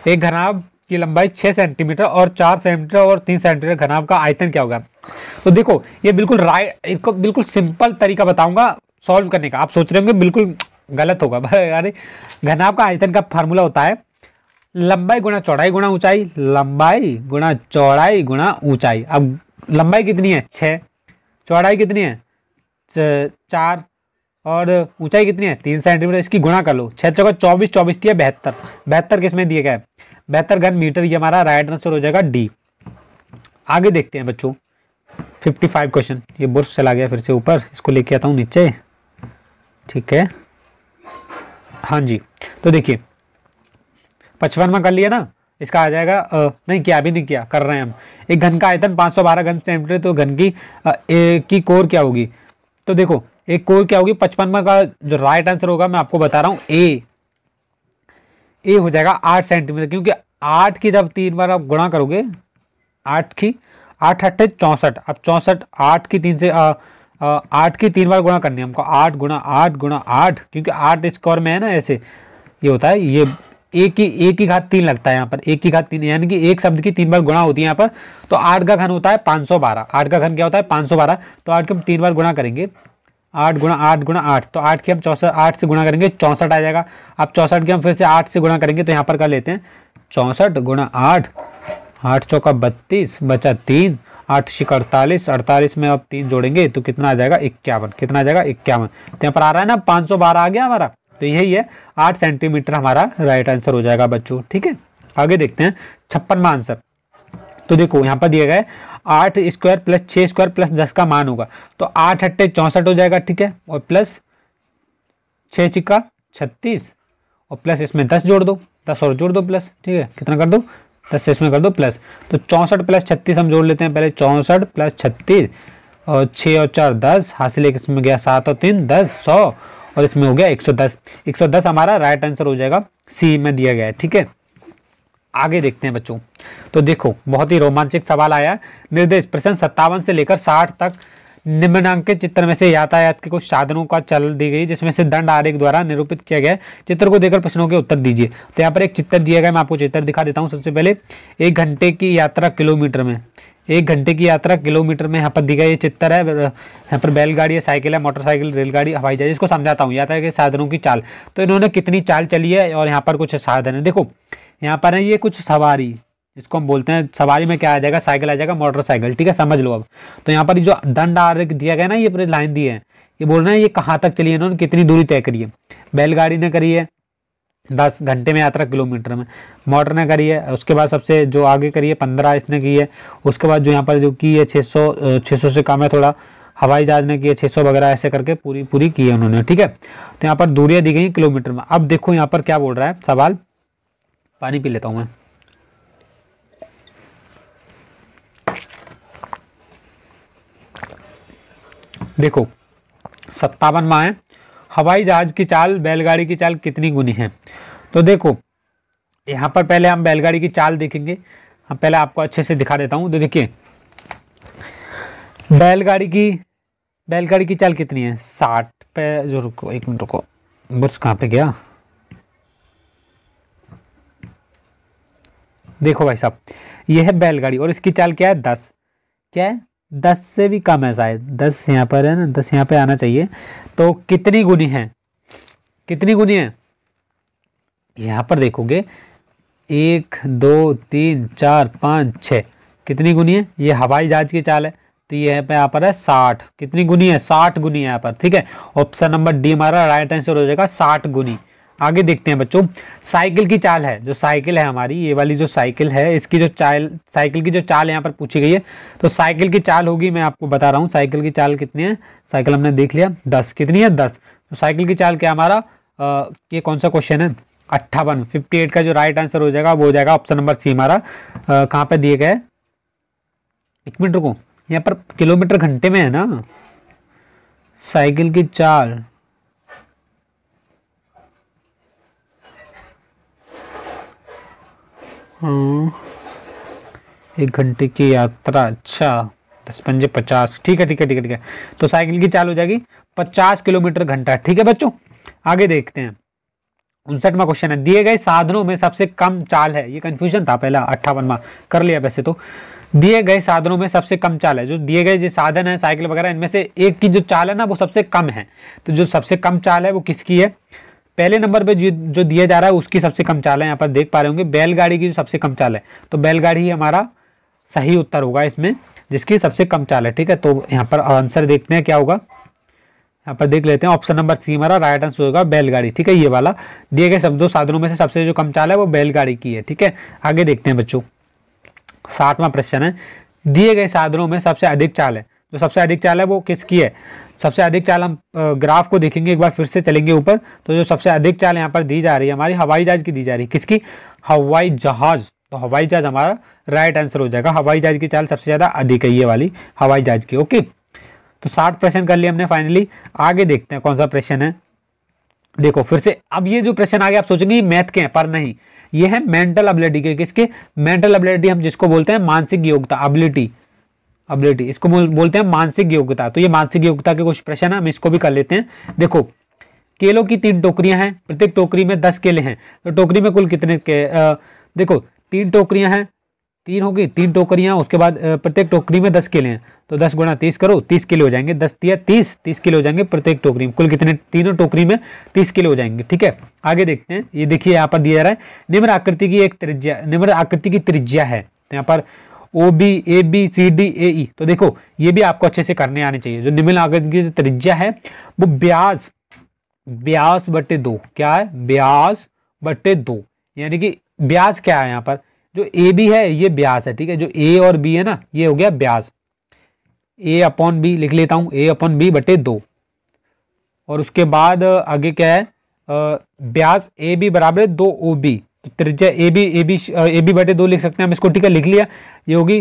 [SPEAKER 1] एक घनाभ की लंबाई 6 सेंटीमीटर और 4 सेंटीमीटर और 3 सेंटीमीटर, घनाभ का आयतन क्या होगा। तो देखो ये बिल्कुल इसको बिल्कुल सिंपल तरीका बताऊंगा सॉल्व करने का। आप सोच रहे होंगे बिल्कुल गलत होगा, अरे घनाभ का आयतन का फार्मूला होता है लंबाई गुणा चौड़ाई गुणा ऊंचाई, लंबाई गुणा चौड़ाई गुणा ऊंचाई। अब लंबाई कितनी है 6, चौड़ाई कितनी है 4 और ऊंचाई कितनी है 3 सेंटीमीटर, इसकी गुणा कर लो। 6 चौका 24, 24 दिया 72, 72 किस में दिया गया है 72 घन मीटर, ये हमारा राइट आंसर हो जाएगा डी। आगे देखते हैं बच्चों 55 क्वेश्चन, ये बुर्श चला गया फिर से ऊपर, इसको लेके आता हूँ नीचे, ठीक है। हाँ जी, तो देखिए 55 में कर लिया ना, इसका आ जाएगा नहीं किया, अभी नहीं किया, कर रहे हैं हम। एक घन का आयतन 512 घन सेंटीमीटर, तो घन की कोर क्या होगी। तो देखो एक कोर क्या होगी 55 का जो राइट आंसर होगा मैं आपको बता रहा हूँ ए हो जाएगा 8 सेंटीमीटर, क्योंकि 8 की जब 3 बार आप गुणा करोगे, 8 अट्ठे 64, अब 64 8 की 3 से 8 की 3 बार गुणा करनी है हमको, 8 गुणा 8 गुणा 8, क्योंकि 8 स्क्वायर में है ना, ऐसे ये होता है, ये एक की घात 3 लगता है यहाँ पर, एक की घात 3, यानी कि एक शब्द की 3 बार गुणा होती है यहाँ पर। तो 8 का घन होता है 512, 8 का घन क्या होता है 512, तो 8 की हम 3 बार गुणा करेंगे, 8 गुणा 8 गुणा 8, तो 8 की हम 64, 8 से गुणा करेंगे 64 आ जाएगा। अब 64 की हम फिर से 8 से गुणा करेंगे, तो यहाँ पर कर लेते हैं 64 गुणा 8, 8 चौका 32 बचा 3, 8 छिक 48, 48 में अब 3 जोड़ेंगे तो कितना आ जाएगा 51, कितना आ जाएगा 51, तो यहाँ पर आ रहा है ना 512 आ गया हमारा, तो यही है 8 सेंटीमीटर हमारा राइट आंसर हो जाएगा बच्चों, ठीक है। आगे देखते हैं 56वां आंसर। तो देखो यहाँ पर दिया गया है 8 स्क्वायर प्लस 6 स्क्वायर प्लस 10 का मान होगा, तो 8 अट्ठे 64 हो जाएगा, ठीक है, और प्लस 6 छिक्का 36 और प्लस इसमें 10 जोड़ दो, 10 और जोड़ दो प्लस, ठीक है, कितना कर दो 10 से इसमें कर दो प्लस, तो 64 प्लस 36 हम जोड़ लेते हैं पहले, 64 प्लस 36 और 6 और 4 10, हासिल एक इसमें गया 7 और 3 10, 100 और इसमें हो गया 110, 110 हमारा राइट आंसर हो जाएगा, सी में दिया गया है, ठीक है। आगे देखते हैं बच्चों, तो देखो बहुत ही रोमांचक सवाल आया। निर्देश प्रश्न 57 से लेकर 60 तक निम्नांकित चित्र में से यातायात के कुछ साधनों का चल दी गई, जिसमें से दंड आरेख द्वारा निरूपित किया गया है। चित्र को देखकर प्रश्नों के उत्तर दीजिए। तो यहाँ पर एक चित्र दिया गया, मैं आपको चित्र दिखा देता हूँ। सबसे पहले 1 घंटे की यात्रा किलोमीटर में, 1 घंटे की यात्रा किलोमीटर में यहाँ पर दिया ये चित्र है। यहाँ पर बैलगाड़ी है, साइकिल है, मोटरसाइकिल, रेलगाड़ी, हवाई जहाज। इसको समझाता हूँ, यातायात के साधनों की चाल। तो इन्होंने कितनी चाल चली है और यहाँ पर कुछ साधन है। देखो यहाँ पर है ये कुछ सवारी, इसको हम बोलते हैं सवारी में क्या आ जाएगा, साइकिल आ जाएगा, मोटरसाइकिल, ठीक है, समझ लो अब। तो यहाँ पर जो दंड आरेख दिया गया ना, ये पूरी लाइन दी है, ये बोल रहे हैं ये कहाँ तक चली है, इन्होंने कितनी दूरी तय करी है। बैलगाड़ी ने करी है 10 घंटे में यात्रा किलोमीटर में, मोटर ने करी है, उसके बाद सबसे जो आगे करी है 15 इसने की है, उसके बाद जो यहाँ पर जो की है 600 से कम है थोड़ा, हवाई जहाज ने की है 600 वगैरह, ऐसे करके पूरी की है उन्होंने, ठीक है। तो यहाँ पर दूरियां दी गई किलोमीटर में। अब देखो यहाँ पर क्या बोल रहा है सवाल, पानी पी लेता हूँ मैं। देखो 57 है, हवाई जहाज की चाल बैलगाड़ी की चाल कितनी गुनी है। तो देखो यहाँ पर पहले हम बैलगाड़ी की चाल देखेंगे, हम पहले आपको अच्छे से दिखा देता हूँ। तो देखिए बैलगाड़ी की चाल कितनी है 60 पे, जो रुको 1 मिनट रुको, बुर्स कहाँ पे गया। देखो भाई साहब ये है बैलगाड़ी और इसकी चाल क्या है 10, क्या है 10 से भी कम है शायद, 10 यहाँ पर है ना, 10 यहाँ पे आना चाहिए। तो कितनी गुनी है, कितनी गुनी है यहाँ पर देखोगे, 1 2 3 4 5 6, कितनी गुनी है, ये हवाई जहाज की चाल है, तो ये यहाँ पर है 60, कितनी गुनी है, 60 गुनी है यहाँ पर, ठीक है। ऑप्शन नंबर डी हमारा राइट आंसर हो जाएगा, 60 गुनी। आगे देखते हैं बच्चों, साइकिल की चाल है, जो साइकिल है हमारी, ये वाली जो साइकिल है, इसकी जो चाल, साइकिल की जो चाल यहाँ पर पूछी गई है, तो साइकिल की चाल होगी, मैं आपको बता रहा हूँ साइकिल की चाल कितनी है। साइकिल हमने देख लिया 10, कितनी है 10, तो साइकिल की चाल क्या हमारा, ये कौन सा क्वेश्चन है, 58, 58 का जो राइट आंसर हो जाएगा वो हो जाएगा ऑप्शन नंबर सी हमारा। कहाँ पे दिए गए, 1 मिनट रुको, यहाँ पर किलोमीटर घंटे में है ना साइकिल की चाल, हाँ 1 घंटे की यात्रा, अच्छा 10 पंजे 50, ठीक है ठीक है ठीक है ठीक है। तो साइकिल की चाल हो जाएगी 50 किलोमीटर घंटा, ठीक है बच्चों। आगे देखते हैं, 59वां क्वेश्चन है, दिए गए साधनों में सबसे कम चाल है, ये कंफ्यूजन था पहला, 58वां कर लिया वैसे तो। दिए गए साधनों में सबसे कम चाल है, जो दिए गए जो साधन है साइकिल वगैरह, इनमें से एक की जो चाल है ना वो सबसे कम है, तो जो सबसे कम चाल है वो किसकी है, पहले नंबर पे जो दिया जा रहा है उसकी सबसे कम चाल है, यहाँ पर देख पा रहे होंगे बैलगाड़ी की जो सबसे कम चाल है, तो बैलगाड़ी ही हमारा सही उत्तर होगा इसमें, जिसकी सबसे कम चाल है, ठीक है। तो यहाँ पर आंसर देखते हैं क्या होगा, यहाँ पर देख लेते हैं, ऑप्शन नंबर सी हमारा राइट आंसर होगा बैलगाड़ी, ठीक है। ये वाला दिए गए सब दो साधनों में से सबसे जो कम चाल है वो बैलगाड़ी की है, ठीक है। आगे देखते हैं बच्चों, 60वां प्रश्न है, दिए गए साधनों में सबसे अधिक चाल है, जो सबसे अधिक चाल है वो किसकी है, सबसे अधिक चाल हम ग्राफ को देखेंगे एक बार फिर से चलेंगे ऊपर, तो जो सबसे अधिक चाल यहाँ पर दी जा रही है हमारी हवाई जहाज की दी जा रही है, किसकी, हवाई जहाज, तो हवाई जहाज हमारा राइट आंसर हो जाएगा, हवाई जहाज की चाल सबसे ज्यादा अधिक है ये वाली हवाई जहाज की, ओके। तो 60 प्रश्न कर लिए हमने फाइनली। आगे देखते हैं कौन सा प्रश्न है, देखो फिर से, अब ये जो प्रश्न आगे आप सोचेंगे मैथ के हैं, पर नहीं, ये है मेंटल एबिलिटी के, किसके, मेंटल एबिलिटी हम जिसको बोलते हैं मानसिक योग्यता, एबिलिटी, एबिलिटी इसको बोलते हैं मानसिक योग्यता। तो ये मानसिक योग्यता के कुछ प्रश्न हम इसको भी कर लेते हैं। देखो, केलों की 3 टोकरियां हैं, प्रत्येक टोकरी में 10 केले हैं, तो टोकरी में कुल कितने के, देखो 3 टोकरियां हैं, 3 होगी 3 टोकरियां, उसके बाद प्रत्येक टोकरी में 10 केले हैं, तो 10 गुणा 30 करो, 30 किलो हो जाएंगे, 10 या 30 किलो हो जाएंगे प्रत्येक टोकरी में, कुल कितने, तीनों टोकरी में 30 किलो हो जाएंगे, ठीक है। आगे देखते हैं, ये देखिए यहाँ पर दिया जा रहा है, निम्न आकृति की एक त्रिज्या, निम्न आकृति की त्रिज्या है, तो यहाँ पर O B A B C D A E, तो देखो ये भी आपको अच्छे से करने आने चाहिए। जो निम्न आकृति की त्रिज्या है वो व्यास, व्यास बटे 2, क्या है, व्यास बटे 2, यानी कि व्यास क्या है यहाँ पर, जो ए बी है ये व्यास है, ठीक है, जो ए और बी है ना ये हो गया व्यास, ए अपॉन बी लिख लेता हूं, ए अपॉन बी बटे 2, और उसके बाद आगे क्या है, व्यास ए बी बराबर 2 ओ बी, तो त्रिज्या ए बी बटे 2 लिख सकते हैं हम इसको, ठीक है, लिख लिया, ये होगी,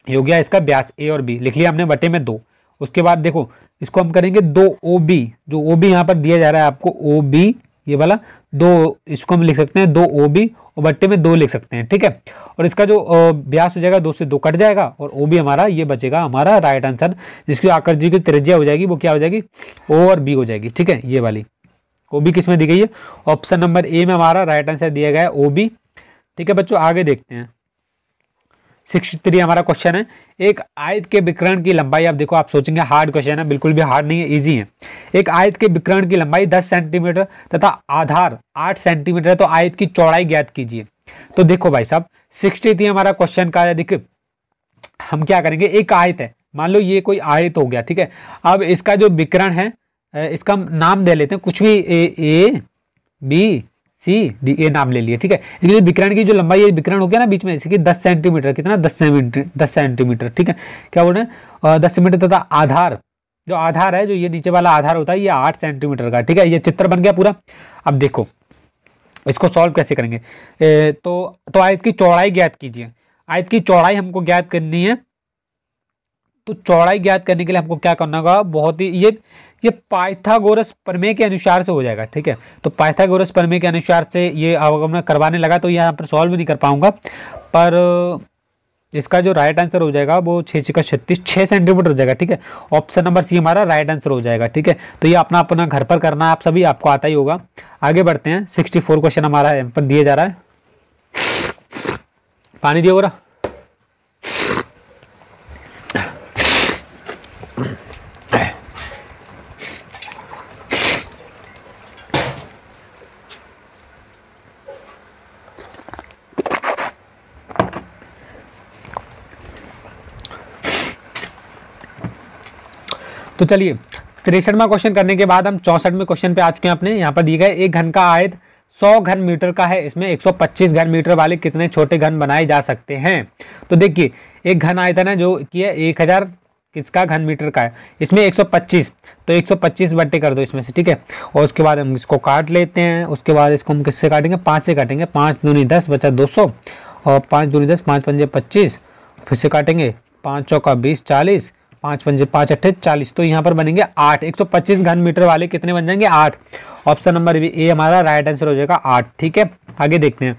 [SPEAKER 1] ये हो गया इसका व्यास ए और बी लिख लिया हमने बटे में 2। उसके बाद देखो इसको हम करेंगे 2 ओ बी, जो ओ बी यहाँ पर दिया जा रहा है आपको ओ बी ये वाला 2, इसको हम लिख सकते हैं 2 ओ बी और बट्टे में 2 लिख सकते हैं, ठीक है। और इसका जो व्यास हो जाएगा 2 से 2 कट जाएगा, और ओ बी हमारा ये बचेगा हमारा राइट आंसर, जिसकी आकृति की त्रिज्या हो जाएगी वो क्या हो जाएगी, ओ और बी हो जाएगी, ठीक है। ये वाली ओ बी किस में दी गई है, ऑप्शन नंबर ए में हमारा राइट आंसर दिया गया है ओ बी, ठीक है बच्चों। आगे देखते हैं, 63 हमारा क्वेश्चन है, एक आयत के विकर्ण की लंबाई, आप देखो आप सोचेंगे हार्ड क्वेश्चन है, बिल्कुल भी हार्ड नहीं है, इजी है। एक आयत के विकर्ण की लंबाई 10 सेंटीमीटर तथा आधार 8 सेंटीमीटर है, तो आयत की चौड़ाई ज्ञात कीजिए। तो देखो भाई साहब 63 हमारा क्वेश्चन का है, देखिए हम क्या करेंगे, एक आयत है, मान लो ये कोई आयत हो गया, ठीक है। अब इसका जो विकर्ण है इसका हम नाम दे लेते हैं कुछ भी, ए बी सी डी, ए नाम ले लिए, ठीक है। इसलिए विकर्ण की जो लंबाई है, विकर्ण हो गया ना बीच में, जैसे कि 10 सेंटीमीटर, कितना 10 सेंटीमीटर, ठीक है, क्या बोल रहे हैं 10 सेंटीमीटर, तथा आधार, जो आधार है, जो ये नीचे वाला आधार होता है ये 8 सेंटीमीटर का, ठीक है। ये चित्र बन गया पूरा। अब देखो इसको सॉल्व कैसे करेंगे, तो आयत की चौड़ाई ज्ञात कीजिए। आयत की चौड़ाई हमको ज्ञात करनी है, तो चौड़ाई ज्ञात करने के लिए हमको क्या करना होगा, बहुत ही ये पाइथागोरस प्रमेय के अनुसार से हो जाएगा, ठीक है। तो पाइथागोरस प्रमेय के अनुसार से ये अगर मैं करवाने लगा तो यहाँ पर सॉल्व नहीं कर पाऊंगा, पर इसका जो राइट आंसर हो जाएगा वो 6 सेंटीमीटर हो जाएगा, ठीक है। ऑप्शन नंबर सी हमारा राइट आंसर हो जाएगा, ठीक है। तो ये अपना अपना घर पर करना है, आप सभी आपको आता ही होगा। आगे बढ़ते हैं, 64 क्वेश्चन हमारा यहाँ पर दिया जा रहा है, पानी दिया हो रहा, तो चलिए 63वां क्वेश्चन करने के बाद हम 64वें क्वेश्चन पे आ चुके हैं अपने। यहाँ पर दिए गए एक घन का आयत 100 घन मीटर का है, इसमें 125 घन मीटर वाले कितने छोटे घन बनाए जा सकते हैं। तो देखिए एक घन आयतन है जो कि है 1000 किसका घन मीटर का है, इसमें 125, तो 125 बट्टे कर दो इसमें से, ठीक है। और उसके बाद हम इसको काट लेते हैं। उसके बाद इसको हम किससे काटेंगे, 5 से काटेंगे। 5 दूनी 10 बचा 200, और 5 दूनी 10, 5 पंजे 25, फिर से काटेंगे 5 चौका 20 40, 5 पंजे 5 अट्ठे 40, तो यहाँ पर बनेंगे 8। 125 घन मीटर वाले कितने बन जाएंगे, 8। ऑप्शन नंबर ए हमारा राइट आंसर हो जाएगा 8, ठीक है। आगे देखते हैं,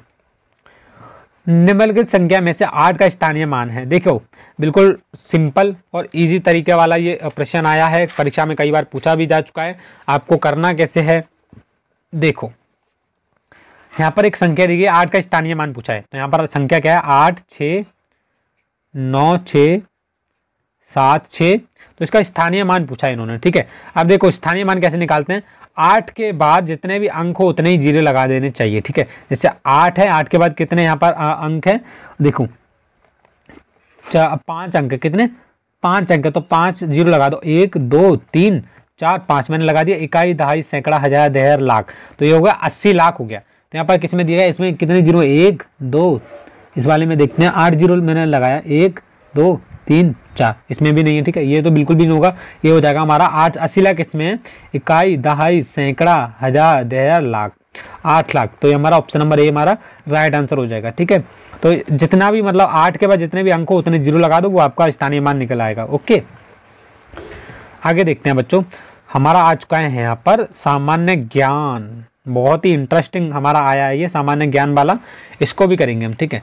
[SPEAKER 1] निम्नलिखित संख्या में से 8 का स्थानीय मान है। देखो बिल्कुल सिंपल और इजी तरीके वाला ये प्रश्न आया है, परीक्षा में कई बार पूछा भी जा चुका है। आपको करना कैसे है, देखो यहाँ पर एक संख्या दी गई 8 का स्थानीय मान पूछा है, तो यहाँ पर संख्या क्या है, 8 6 9 6 7 6, तो इसका स्थानीय मान पूछा है इन्होंने, ठीक है। अब देखो स्थानीय मान कैसे निकालते हैं, 8 के बाद जितने भी अंक हो उतने ही जीरो लगा देने चाहिए, ठीक है। जैसे 8 है, 8 के बाद कितने यहाँ पर अंक है, देखो 5 अंक, कितने 5 अंक है, तो 5 जीरो लगा दो, 1 2 3 4 5 मैंने लगा दिया, इकाई दहाई सैकड़ा हजार दहर लाख, तो ये हो गया 80 लाख हो गया। तो यहाँ पर किस में दिया है, इसमें कितने जीरो, 1 2, इस वाले में देखते हैं 8 जीरो मैंने लगाया, 1 2 3 4, इसमें भी नहीं है, ठीक है। ये तो बिल्कुल भी नहीं होगा, ये हो जाएगा हमारा 80 लाख, इसमें है इकाई दहाई सैकड़ा हजार दहर लाख, 8 लाख, तो ये हमारा ऑप्शन नंबर ए हमारा राइट आंसर हो जाएगा, ठीक है। तो जितना भी मतलब 8 के बाद जितने भी अंक हो उतने जीरो लगा दो, वो आपका स्थानीय मान निकल आएगा, ओके। आगे देखते हैं बच्चों, हमारा आ चुका है यहाँ पर सामान्य ज्ञान, बहुत ही इंटरेस्टिंग हमारा आया है ये सामान्य ज्ञान वाला, इसको भी करेंगे हम, ठीक है।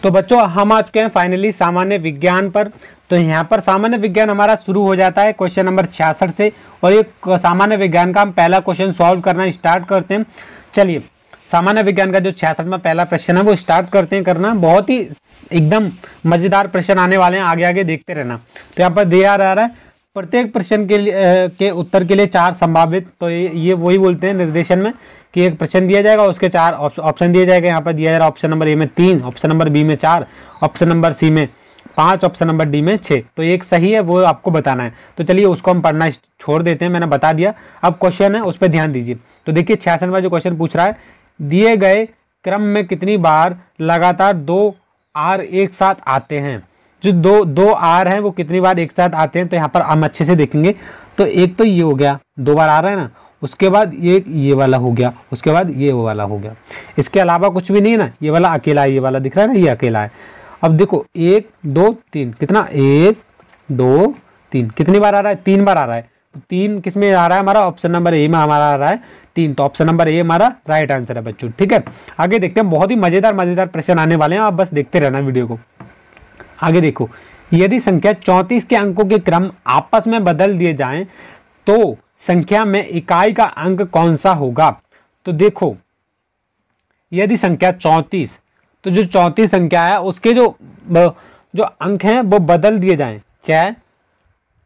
[SPEAKER 1] तो बच्चों हम आ चुके हैं फाइनली सामान्य विज्ञान पर। तो यहाँ पर सामान्य विज्ञान हमारा शुरू हो जाता है क्वेश्चन नंबर 66 से, और ये सामान्य विज्ञान का हम पहला क्वेश्चन सॉल्व करना स्टार्ट करते हैं। चलिए सामान्य विज्ञान का जो 66वां पहला प्रश्न है वो स्टार्ट करते हैं करना। बहुत ही एकदम मजेदार प्रश्न आने वाले हैं, आगे आगे देखते रहना। तो यहाँ पर दिया जा रहा है प्रत्येक प्रश्न के लिए के उत्तर के लिए 4 संभावित, तो ये वही बोलते हैं निर्देशन में कि एक प्रश्न दिया जाएगा, उसके 4 ऑप्शन दिए जाएगा। यहाँ पर दिया जा रहा है ऑप्शन नंबर ए में 3, ऑप्शन नंबर बी में 4, ऑप्शन नंबर सी में 5, ऑप्शन नंबर डी में 6, तो एक सही है वो आपको बताना है। तो चलिए उसको हम पढ़ना छोड़ देते हैं, मैंने बता दिया। अब क्वेश्चन है उस पर ध्यान दीजिए। तो देखिए 66वां जो क्वेश्चन पूछ रहा है, दिए गए क्रम में कितनी बार लगातार 2 आर एक साथ आते हैं। जो दो आर हैं वो कितनी बार एक साथ आते हैं, तो यहाँ पर हम अच्छे से देखेंगे। तो एक तो ये हो गया, 2 बार आ रहा है ना, उसके बाद ये वाला हो गया, उसके बाद ये वो वाला हो गया, इसके अलावा कुछ भी नहीं है ना, ये वाला अकेला है, ये वाला दिख रहा है ना, ये अकेला है। अब देखो 1 2 3, कितना 1 2 3, कितनी बार आ रहा है, 3 बार आ रहा है। तो 3 किस में आ रहा है हमारा, ऑप्शन नंबर ए में हमारा आ रहा है 3, तो ऑप्शन नंबर ए हमारा राइट आंसर है बच्चों, ठीक है। आगे देखते हैं, बहुत ही मजेदार प्रश्न आने वाले हैं, आप बस देखते रहना वीडियो को। आगे देखो, यदि संख्या 34 के अंकों के क्रम आपस में बदल दिए जाएं तो संख्या में इकाई का अंक कौन सा होगा। तो देखो यदि संख्या 34, तो जो 34 संख्या है उसके जो अंक हैं वो बदल दिए जाएं, क्या है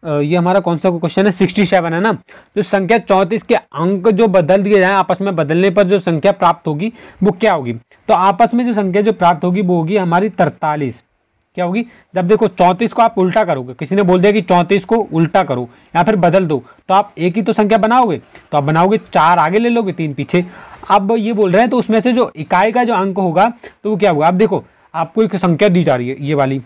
[SPEAKER 1] ये हमारा कौन सा क्वेश्चन है, 67 है ना। जो संख्या 34 के अंक जो बदल दिए जाएं, आपस में बदलने पर जो संख्या प्राप्त होगी वो क्या होगी। तो आपस में जो संख्या जो प्राप्त होगी वो होगी हमारी 43। क्या होगी, जब देखो 34 को आप उल्टा करोगे, किसी ने बोल दिया कि 34 को उल्टा करो या फिर बदल दो, तो आप एक ही तो संख्या बनाओगे, तो आप बनाओगे 4 आगे ले लोगे 3 पीछे। अब ये बोल रहे हैं तो उसमें से जो इकाई का जो अंक होगा तो वो क्या होगा। अब देखो आपको एक संख्या दी जा रही है ये वाली,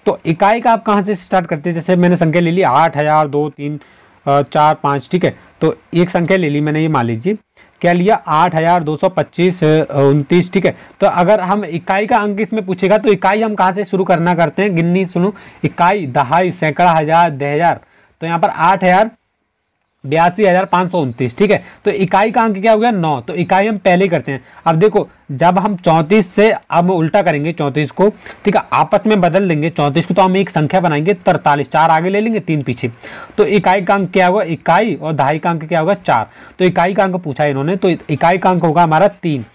[SPEAKER 1] तो इकाई का आप कहाँ से स्टार्ट करते हैं, जैसे मैंने संख्या ले ली 8000 2 3 4 5, ठीक है। तो एक संख्या ले ली मैंने, ये मान लीजिए क्या लिया 8225 29, ठीक है। तो अगर हम इकाई का अंक इसमें पूछेगा तो इकाई हम कहाँ से शुरू करना करते हैं, गिननी सुनो, इकाई दहाई सैकड़ा हजार दहजार, तो यहाँ पर 8,82,529, ठीक है। तो इकाई का अंक क्या हो गया 9, तो इकाई हम पहले करते हैं। अब देखो जब हम 34 से अब उल्टा करेंगे 34 को, ठीक है, आपस में बदल देंगे 34 को, तो हम एक संख्या बनाएंगे 43, 4 आगे ले लेंगे 3 पीछे। तो इकाई का अंक क्या होगा, इकाई, और दहाई का अंक क्या होगा 4, तो इकाई का अंक पूछा है इन्होंने, तो इकाई का अंक होगा हमारा 3,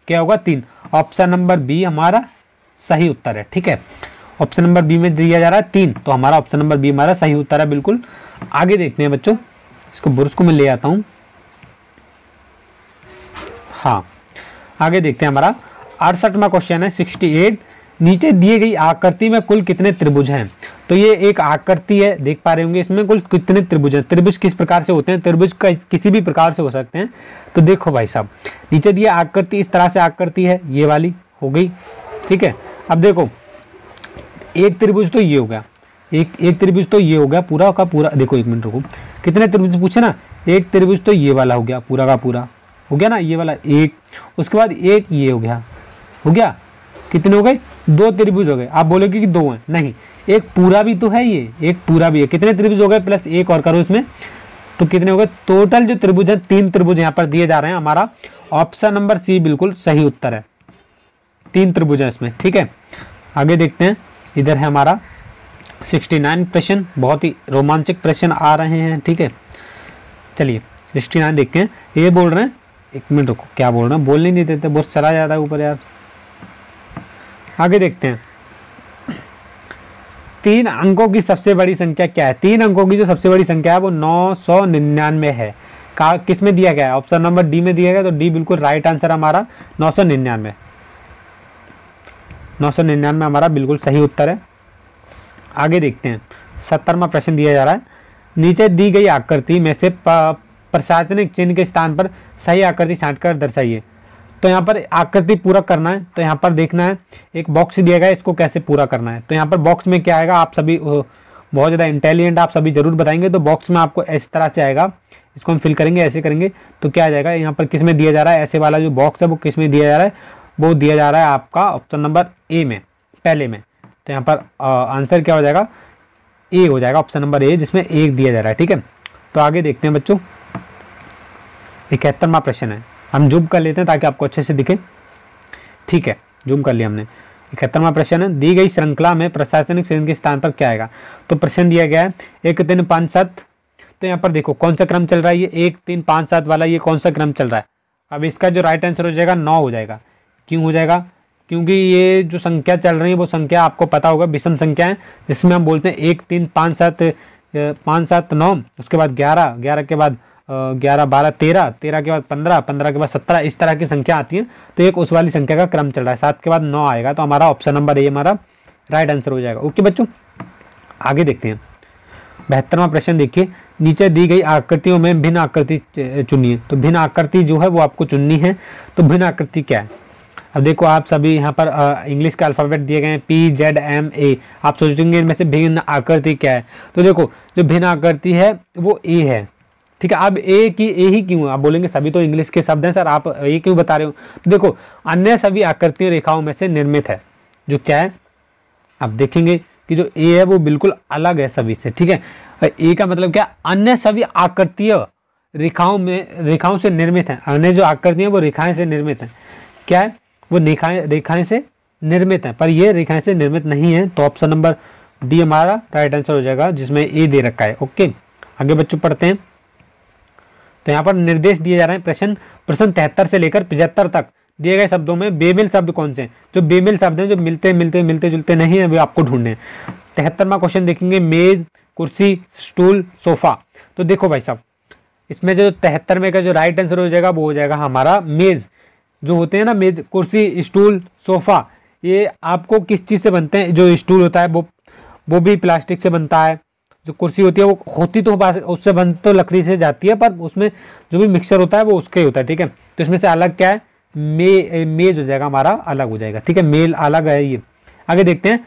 [SPEAKER 1] क्या होगा 3, ऑप्शन नंबर बी हमारा सही उत्तर है, ठीक है। ऑप्शन नंबर बी में दिया जा रहा है 3, तो हमारा ऑप्शन नंबर बी हमारा सही उत्तर है बिल्कुल। आगे देखते हैं बच्चों, इसको ब्रश को मैं ले आता हूं, हाँ आगे देखते हैं। हमारा 68वां क्वेश्चन है 68, नीचे दिए गई आकृति में कुल कितने त्रिभुज हैं। तो ये एक आकृति है, देख पा रहे होंगे, इसमें कुल कितने त्रिभुज हैं। त्रिभुज किस प्रकार से होते हैं, त्रिभुज का किसी भी प्रकार से हो सकते हैं। तो देखो भाई साहब, नीचे दिया आकृति इस तरह से आकृति है, ये वाली हो गई, ठीक है। अब देखो एक त्रिभुज तो ये हो गया, एक त्रिभुज तो ये हो गया पूरा का पूरा। देखो एक मिनट रुको, कितने त्रिभुज पूछे ना, एक त्रिभुज तो ये वाला हो गया, पूरा का पूरा हो गया ना, ये वाला एक, उसके बाद एक ये हो गया, कितने हो गए, दो त्रिभुज हो गए। आप बोलोगे कि दो हैं, नहीं, एक पूरा भी तो है, ये एक पूरा भी है। कितने त्रिभुज हो गए, प्लस एक और करो इसमें, तो कितने हो गए टोटल जो त्रिभुज है, 3 त्रिभुज यहाँ पर दिए जा रहे हैं। हमारा ऑप्शन नंबर सी बिल्कुल सही उत्तर है, 3 त्रिभुज है इसमें, ठीक है। आगे देखते हैं, इधर है हमारा 69 प्रश्न, बहुत ही रोमांचक प्रश्न आ रहे हैं, ठीक है। चलिए 69 देखते हैं, ये बोल रहे हैं, एक मिनट रुको, क्या बोल रहे हैं, बोलने नहीं देते, बहुत चला जाता है ऊपर यार। आगे देखते हैं, 3 अंकों की सबसे बड़ी संख्या क्या है। 3 अंकों की जो सबसे बड़ी संख्या है वो 999 है। किस में दिया गया है, ऑप्शन नंबर डी में दिया गया, तो डी बिल्कुल राइट आंसर हमारा 999 हमारा बिल्कुल सही उत्तर है। आगे देखते हैं, 70वां प्रश्न दिया जा रहा है, नीचे दी गई आकृति में से प्रशासनिक चिन्ह के स्थान पर सही आकृति छांटकर दर्शाइए। तो यहाँ पर आकृति पूरा करना है, तो यहाँ पर देखना है, एक बॉक्स दिया गया है, इसको कैसे पूरा करना है। तो यहाँ पर बॉक्स में क्या आएगा, आप सभी बहुत ज़्यादा इंटेलिजेंट, आप सभी जरूर बताएंगे। तो बॉक्स में आपको इस तरह से आएगा, इसको हम फिल करेंगे, ऐसे करेंगे तो क्या आ जाएगा, यहाँ पर किस में दिया जा रहा है, ऐसे वाला जो बॉक्स है वो किस में दिया जा रहा है, वो दिया जा रहा है आपका ऑप्शन नंबर ए में, पहले में। तो यहाँ पर आंसर क्या हो जाएगा, ए हो जाएगा, ऑप्शन नंबर ए, जिसमें 1 दिया जा रहा है, ठीक है। तो आगे देखते हैं बच्चों, 71वां प्रश्न है, हम जूम कर लेते हैं ताकि आपको अच्छे से दिखे, ठीक है, जूम कर लिया हमने। 71वां प्रश्न है, दी गई श्रृंखला में प्रशासनिक चिन्ह के स्थान पर क्या आएगा। तो प्रश्न दिया गया है 1 3 5 7, तो यहाँ पर देखो कौन सा क्रम चल रहा है, ये 1 3 5 7 वाला, ये कौन सा क्रम चल रहा है। अब इसका जो राइट आंसर हो जाएगा 9 हो जाएगा। क्यों हो जाएगा, क्योंकि ये जो संख्या चल रही है वो संख्या आपको पता होगा विषम संख्या है, जिसमें हम बोलते हैं 1 3 5 7 5 7 9, उसके बाद 11, 11 के बाद 11 12 13, 13 के बाद 15, 15 के बाद 17, इस तरह की संख्या आती है। तो एक उस वाली संख्या का क्रम चल रहा है, 7 के बाद 9 आएगा, तो हमारा ऑप्शन नंबर ए हमारा राइट आंसर हो जाएगा। ओके बच्चों, आगे देखते हैं, 72वां प्रश्न देखिए, नीचे दी गई आकृतियों में भिन्न आकृति चुनिए। तो भिन्न आकृति जो है वो आपको चुननी है। तो भिन्न आकृति क्या है, अब देखो आप सभी यहाँ पर इंग्लिश के अल्फ़ाबेट दिए गए हैं PZMA, आप सोचेंगे इनमें से भिन्न आकृति क्या है। तो देखो जो भिन्न आकृति है वो ए है, ठीक है। अब ए ही क्यों, आप बोलेंगे सभी तो इंग्लिश के शब्द हैं सर, आप ए क्यों बता रहे हो। तो देखो अन्य सभी आकृतियों रेखाओं में से निर्मित है, जो क्या है, आप देखेंगे कि जो ए है वो बिल्कुल अलग है सभी से, ठीक है। ए का मतलब क्या, अन्य सभी आकृतियों रेखाओं से निर्मित है। अन्य जो आकृति है वो रेखाएं से निर्मित है, क्या है, वो रेखाएं से निर्मित है, पर ये रेखाएं से निर्मित नहीं है। तो ऑप्शन नंबर डी हमारा राइट आंसर हो जाएगा, जिसमें ए दे रखा है। ओके, आगे बच्चों पढ़ते हैं। तो यहाँ पर निर्देश दिए जा रहे हैं, प्रश्न 73 से लेकर 75 तक दिए गए शब्दों में बेमेल शब्द कौन से हैं। जो बेमेल शब्द हैं, जो मिलते जुलते नहीं है, वे आपको ढूंढने हैं। 73वां क्वेश्चन देखेंगे, मेज, कुर्सी, स्टूल, सोफा। तो देखो भाई साहब, इसमें जो 73 में का जो राइट आंसर हो जाएगा वो हो जाएगा हमारा मेज। जो होते हैं ना मेज, कुर्सी, स्टूल, सोफा, ये आपको किस चीज़ से बनते हैं। जो स्टूल होता है वो भी प्लास्टिक से बनता है। जो कुर्सी होती है वो होती तो उससे बन तो लकड़ी से जाती है, पर उसमें जो भी मिक्सचर होता है वो उसका ही होता है, ठीक है। तो इसमें से अलग क्या है, मेज हो जाएगा हमारा, अलग हो जाएगा, ठीक है, मेल अलग है ये। आगे देखते हैं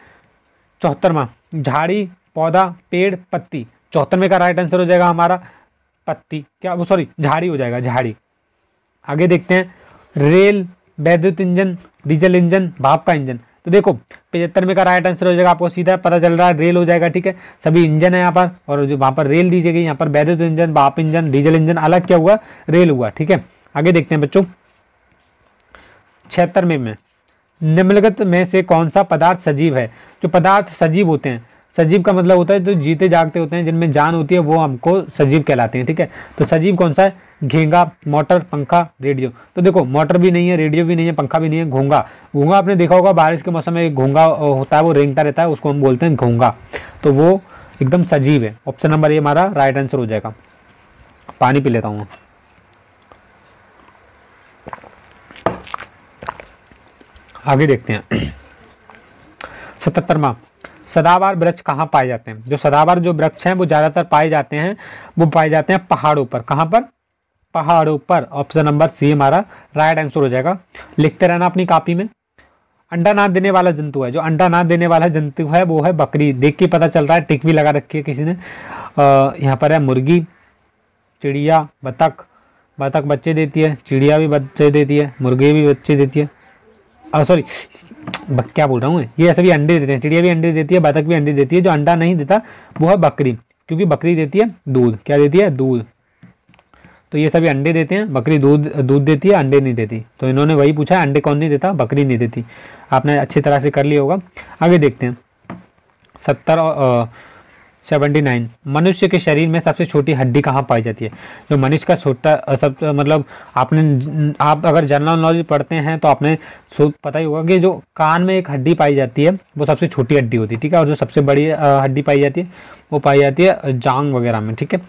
[SPEAKER 1] 74वां, झाड़ी, पौधा, पेड़, पत्ती। 74वें का राइट आंसर हो जाएगा हमारा पत्ती, क्या वो सॉरी झाड़ी हो जाएगा, झाड़ी। आगे देखते हैं रेल, वैद्युत इंजन, डीजल इंजन, भाप का इंजन। तो देखो 75 का राइट आंसर हो जाएगा, आपको सीधा पता चल रहा है रेल हो जाएगा, ठीक है। सभी इंजन है यहाँ पर, और जो वहाँ पर रेल दी जाएगी, यहाँ पर वैद्युत इंजन, भाप इंजन, डीजल इंजन, अलग क्या हुआ, रेल हुआ, ठीक है। आगे देखते हैं बच्चों 76 में निम्नलिखित में से कौन सा पदार्थ सजीव है। जो पदार्थ सजीव होते हैं, सजीव का मतलब होता है जो जीते जागते होते हैं, जिनमें जान होती है, वो हमको सजीव कहलाते हैं, ठीक है। तो सजीव कौन सा है, घेंगा, मोटर, पंखा, रेडियो। तो देखो मोटर भी नहीं है, रेडियो भी नहीं है, पंखा भी नहीं है, घोंगा। घोंगा आपने देखा होगा, बारिश के मौसम में घोंगा होता है, वो रेंगता रहता है, उसको हम बोलते हैं घोंगा। तो वो एकदम सजीव है। ऑप्शन नंबर ए हमारा राइट आंसर हो जाएगा। पानी पी लेता हूँ। आगे देखते हैं 77वां, सदाबहार वृक्ष कहाँ पाए जाते हैं? जो सदाबहार जो वृक्ष हैं वो ज़्यादातर पाए जाते हैं, वो पाए जाते हैं पहाड़ों पर। कहाँ पर? पहाड़ों पर। ऑप्शन नंबर सी हमारा राइट आंसर हो जाएगा। लिखते रहना अपनी कॉपी में। अंडा ना देने वाला जंतु है, जो अंडा ना देने वाला जंतु है वो है बकरी। देख के पता चल रहा है, टिक भी लगा रखी है किसी ने। यहाँ पर है मुर्गी, चिड़िया, बतख। बतख बच्चे देती है, चिड़िया भी बच्चे देती है, मुर्गी भी बच्चे देती है। सॉरी, क्या बोल रहा हूँ, ये सभी अंडे देते हैं। चिड़िया भी अंडे देती है, बतख भी अंडे देती है। जो अंडा नहीं देता वो है बकरी, क्योंकि बकरी देती है दूध। क्या देती है? दूध। तो ये सभी अंडे देते हैं, बकरी दूध देती है, अंडे नहीं देती। तो इन्होंने वही पूछा है, अंडे कौन नहीं देता? बकरी नहीं देती। आपने अच्छी तरह से कर लिया होगा। आगे देखते हैं 79, मनुष्य के शरीर में सबसे छोटी हड्डी कहाँ पाई जाती है? जो मनुष्य का छोटा सब मतलब आप अगर जनरल नॉलेज पढ़ते हैं तो आपने पता ही होगा कि जो कान में एक हड्डी पाई जाती है वो सबसे छोटी हड्डी होती है, ठीक है। और जो सबसे बड़ी हड्डी पाई जाती है वो पाई जाती है जांग वगैरह में, ठीक है।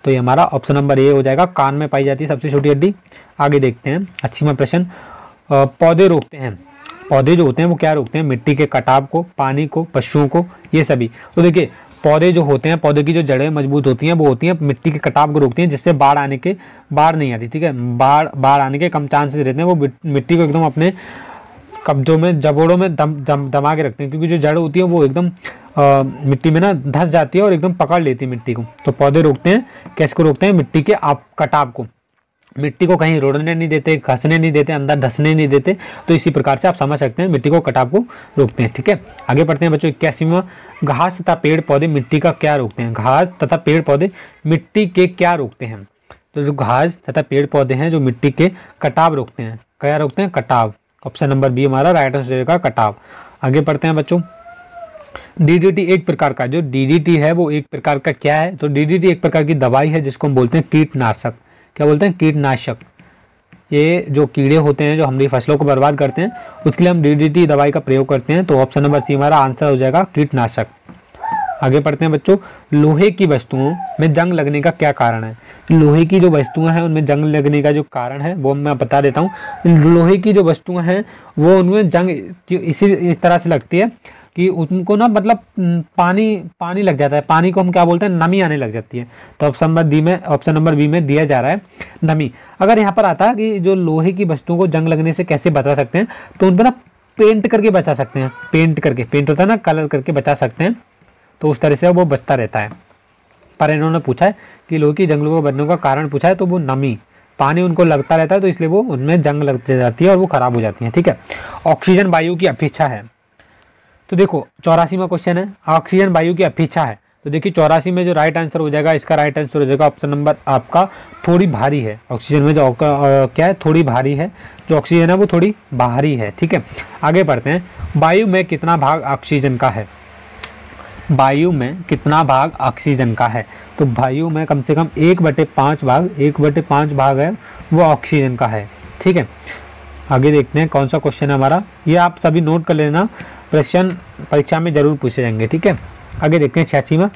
[SPEAKER 1] तो ये हमारा ऑप्शन नंबर ए हो जाएगा, कान में पाई जाती है सबसे छोटी हड्डी। आगे देखते हैं 80वां प्रश्न, पौधे रोकते हैं। पौधे जो होते हैं वो क्या रोकते हैं? मिट्टी के कटाव को, पानी को, पशुओं को, ये सभी। तो देखिए पौधे जो होते हैं, पौधे की जो जड़ें मजबूत होती हैं वो होती हैं मिट्टी के कटाव को रोकती हैं, जिससे बाढ़ नहीं आती, ठीक है। बाढ़ आने के कम चांसेस रहते हैं। वो मिट्टी को एकदम अपने कब्जों में, जबोड़ों में दमा के रखते हैं, क्योंकि जो जड़ होती है वो एकदम मिट्टी में ना धंस जाती है और एकदम पकड़ लेती है मिट्टी को। तो पौधे रोकते हैं, कैसे को रोकते हैं? मिट्टी के कटाव को। मिट्टी को कहीं रोड़ने नहीं देते, घसने नहीं देते, अंदर धंसने नहीं देते। तो इसी प्रकार से आप समझ सकते हैं मिट्टी को कटाव को रोकते हैं, ठीक है। आगे बढ़ते हैं बच्चों 81वां, घास तथा पेड़ पौधे मिट्टी का क्या रोकते हैं? घास तथा पेड़ पौधे मिट्टी के क्या रोकते हैं? तो जो घास तथा पेड़ पौधे हैं जो मिट्टी के कटाव रोकते हैं, क्या रोकते हैं? कटाव। ऑप्शन नंबर बी हमारा राइट आंसर का कटाव। आगे बढ़ते हैं बच्चों, डीडीटी एक प्रकार का, जो डीडीटी है वो एक प्रकार का क्या है? तो डीडीटी एक प्रकार की दवाई है जिसको हम बोलते हैं कीटनाशक। क्या बोलते हैं? कीटनाशक। ये जो कीड़े होते हैं जो हमारी फसलों को बर्बाद करते हैं, उसके लिए हम डीडीटी दवाई का प्रयोग करते हैं। तो ऑप्शन नंबर सी हमारा आंसर हो जाएगा कीटनाशक। आगे बढ़ते हैं बच्चों, लोहे की वस्तुओं में जंग लगने का क्या कारण है? लोहे की जो वस्तुएं हैं उनमें जंग लगने का जो कारण है वो मैं बता देता हूँ। लोहे की जो वस्तुएं हैं वो उनमें जंग इस तरह से लगती है कि उनको ना मतलब पानी लग जाता है। पानी को हम क्या बोलते हैं? नमी आने लग जाती है। तो ऑप्शन नंबर बी में दिया जा रहा है नमी। अगर यहाँ पर आता है कि जो लोहे की वस्तुओं को जंग लगने से कैसे बचा सकते हैं, तो उन पर ना पेंट करके बचा सकते हैं। पेंट होता है ना, कलर करके बचा सकते हैं, तो उस तरह से वो बचता रहता है। पर इन्होंने पूछा है कि लोहे की जंगलों को बनने का कारण पूछा है, तो वो नमी, पानी उनको लगता रहता है, तो इसलिए वो उनमें जंग लग जाती है और वो खराब हो जाती है, ठीक है। ऑक्सीजन वायु की अपेक्षा है। तो देखो 84वां क्वेश्चन है, ऑक्सीजन वायु की अपेक्षा है। तो देखिए 84 में जो राइट आंसर हो जाएगा, इसका राइट आंसर हो जाएगा ऑप्शन नंबर आपका थोड़ी भारी है। ऑक्सीजन में जो क्या है? थोड़ी भारी है। जो ऑक्सीजन है वो थोड़ी भारी है, ठीक है। आगे बढ़ते हैं, वायु में कितना भाग ऑक्सीजन का है? वायु में कितना भाग ऑक्सीजन का है? तो वायु में कम से कम 1/5 भाग है वो ऑक्सीजन का है, ठीक है। आगे देखते हैं कौन सा क्वेश्चन है हमारा, ये आप सभी नोट कर लेना, प्रश्न परीक्षा में जरूर पूछे जाएंगे, ठीक है। आगे देखते हैं 86वां,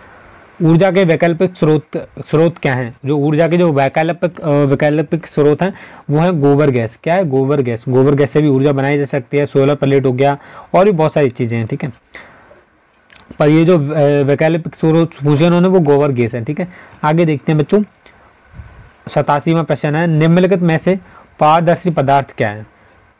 [SPEAKER 1] ऊर्जा के वैकल्पिक स्रोत क्या हैं? जो ऊर्जा के जो वैकल्पिक स्रोत हैं वो है गोबर गैस। क्या है? गोबर गैस। गोबर गैस से भी ऊर्जा बनाई जा सकती है, सोलर प्लेट हो गया और भी बहुत सारी चीज़ें हैं, ठीक है। पर ये जो वैकल्पिक स्रोत पूछे उन्होंने वो गोबर गैस है, ठीक है। आगे देखते हैं बच्चों 87वां प्रश्न है, निम्नलिखित में से पारदर्शी पदार्थ क्या है?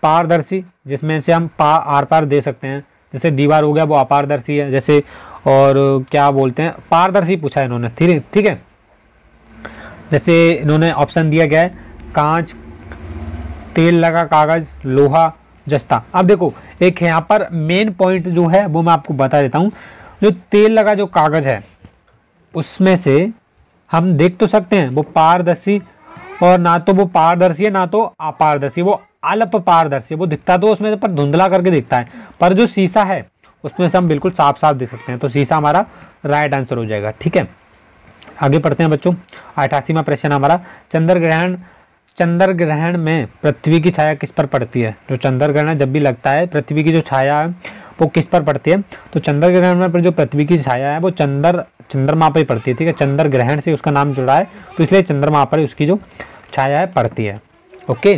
[SPEAKER 1] पारदर्शी जिसमें से हम आर पार दे सकते हैं, जैसे दीवार हो गया वो अपारदर्शी है, जैसे और क्या बोलते हैं पारदर्शी पूछा है इन्होंने, ठीक है। जैसे इन्होंने ऑप्शन दिया गया है कांच, तेल लगा कागज, लोहा, जस्ता। अब देखो एक यहाँ पर मेन पॉइंट जो है वो मैं आपको बता देता हूँ। जो तेल लगा जो कागज है उसमें से हम देख तो सकते हैं वो पारदर्शी, और ना तो वो पारदर्शी है ना तो अपारदर्शी, वो अल्प पारदर्शी, वो दिखता तो उसमें पर धुंधला करके दिखता है, पर जो शीशा है उसमें से हम बिल्कुल साफ साफ देख सकते हैं। तो शीशा हमारा राइट आंसर हो जाएगा, ठीक है। आगे पढ़ते हैं बच्चों 88वां प्रश्न हमारा, चंद्र ग्रहण में पृथ्वी की छाया किस पर पड़ती है? जो चंद्र ग्रहण जब भी लगता है पृथ्वी की जो छाया है वो किस पर पड़ती है? तो चंद्र ग्रहण में पर जो पृथ्वी की छाया है वो चंद्रमा पर ही पड़ती है, ठीक है। चंद्र ग्रहण से उसका नाम जुड़ा है तो इसलिए चंद्रमा पर उसकी जो छाया है पड़ती है, ओके।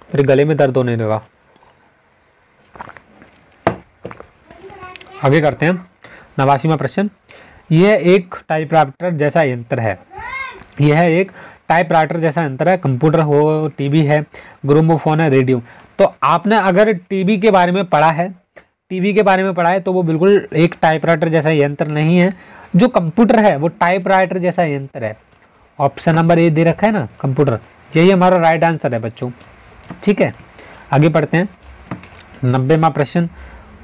[SPEAKER 1] मेरे गले में दर्द होने लगा। आगे करते हैं 89वां प्रश्न। यह एक टाइपराइटर जैसा यंत्र है। यह एक टाइपराइटर जैसा यंत्र है। कंप्यूटर हो, टीवी है, ग्रामोफोन है, रेडियो। तो आपने अगर टीवी के बारे में पढ़ा है, टीवी के बारे में पढ़ा है तो वो बिल्कुल एक टाइपराइटर जैसा यंत्र नहीं है। जो कंप्यूटर है वो टाइपराइटर जैसा यंत्र है। ऑप्शन नंबर ए दे रखा है ना, कंप्यूटर, यही हमारा राइट आंसर है बच्चों। ठीक है, आगे पढ़ते हैं 90वां प्रश्न।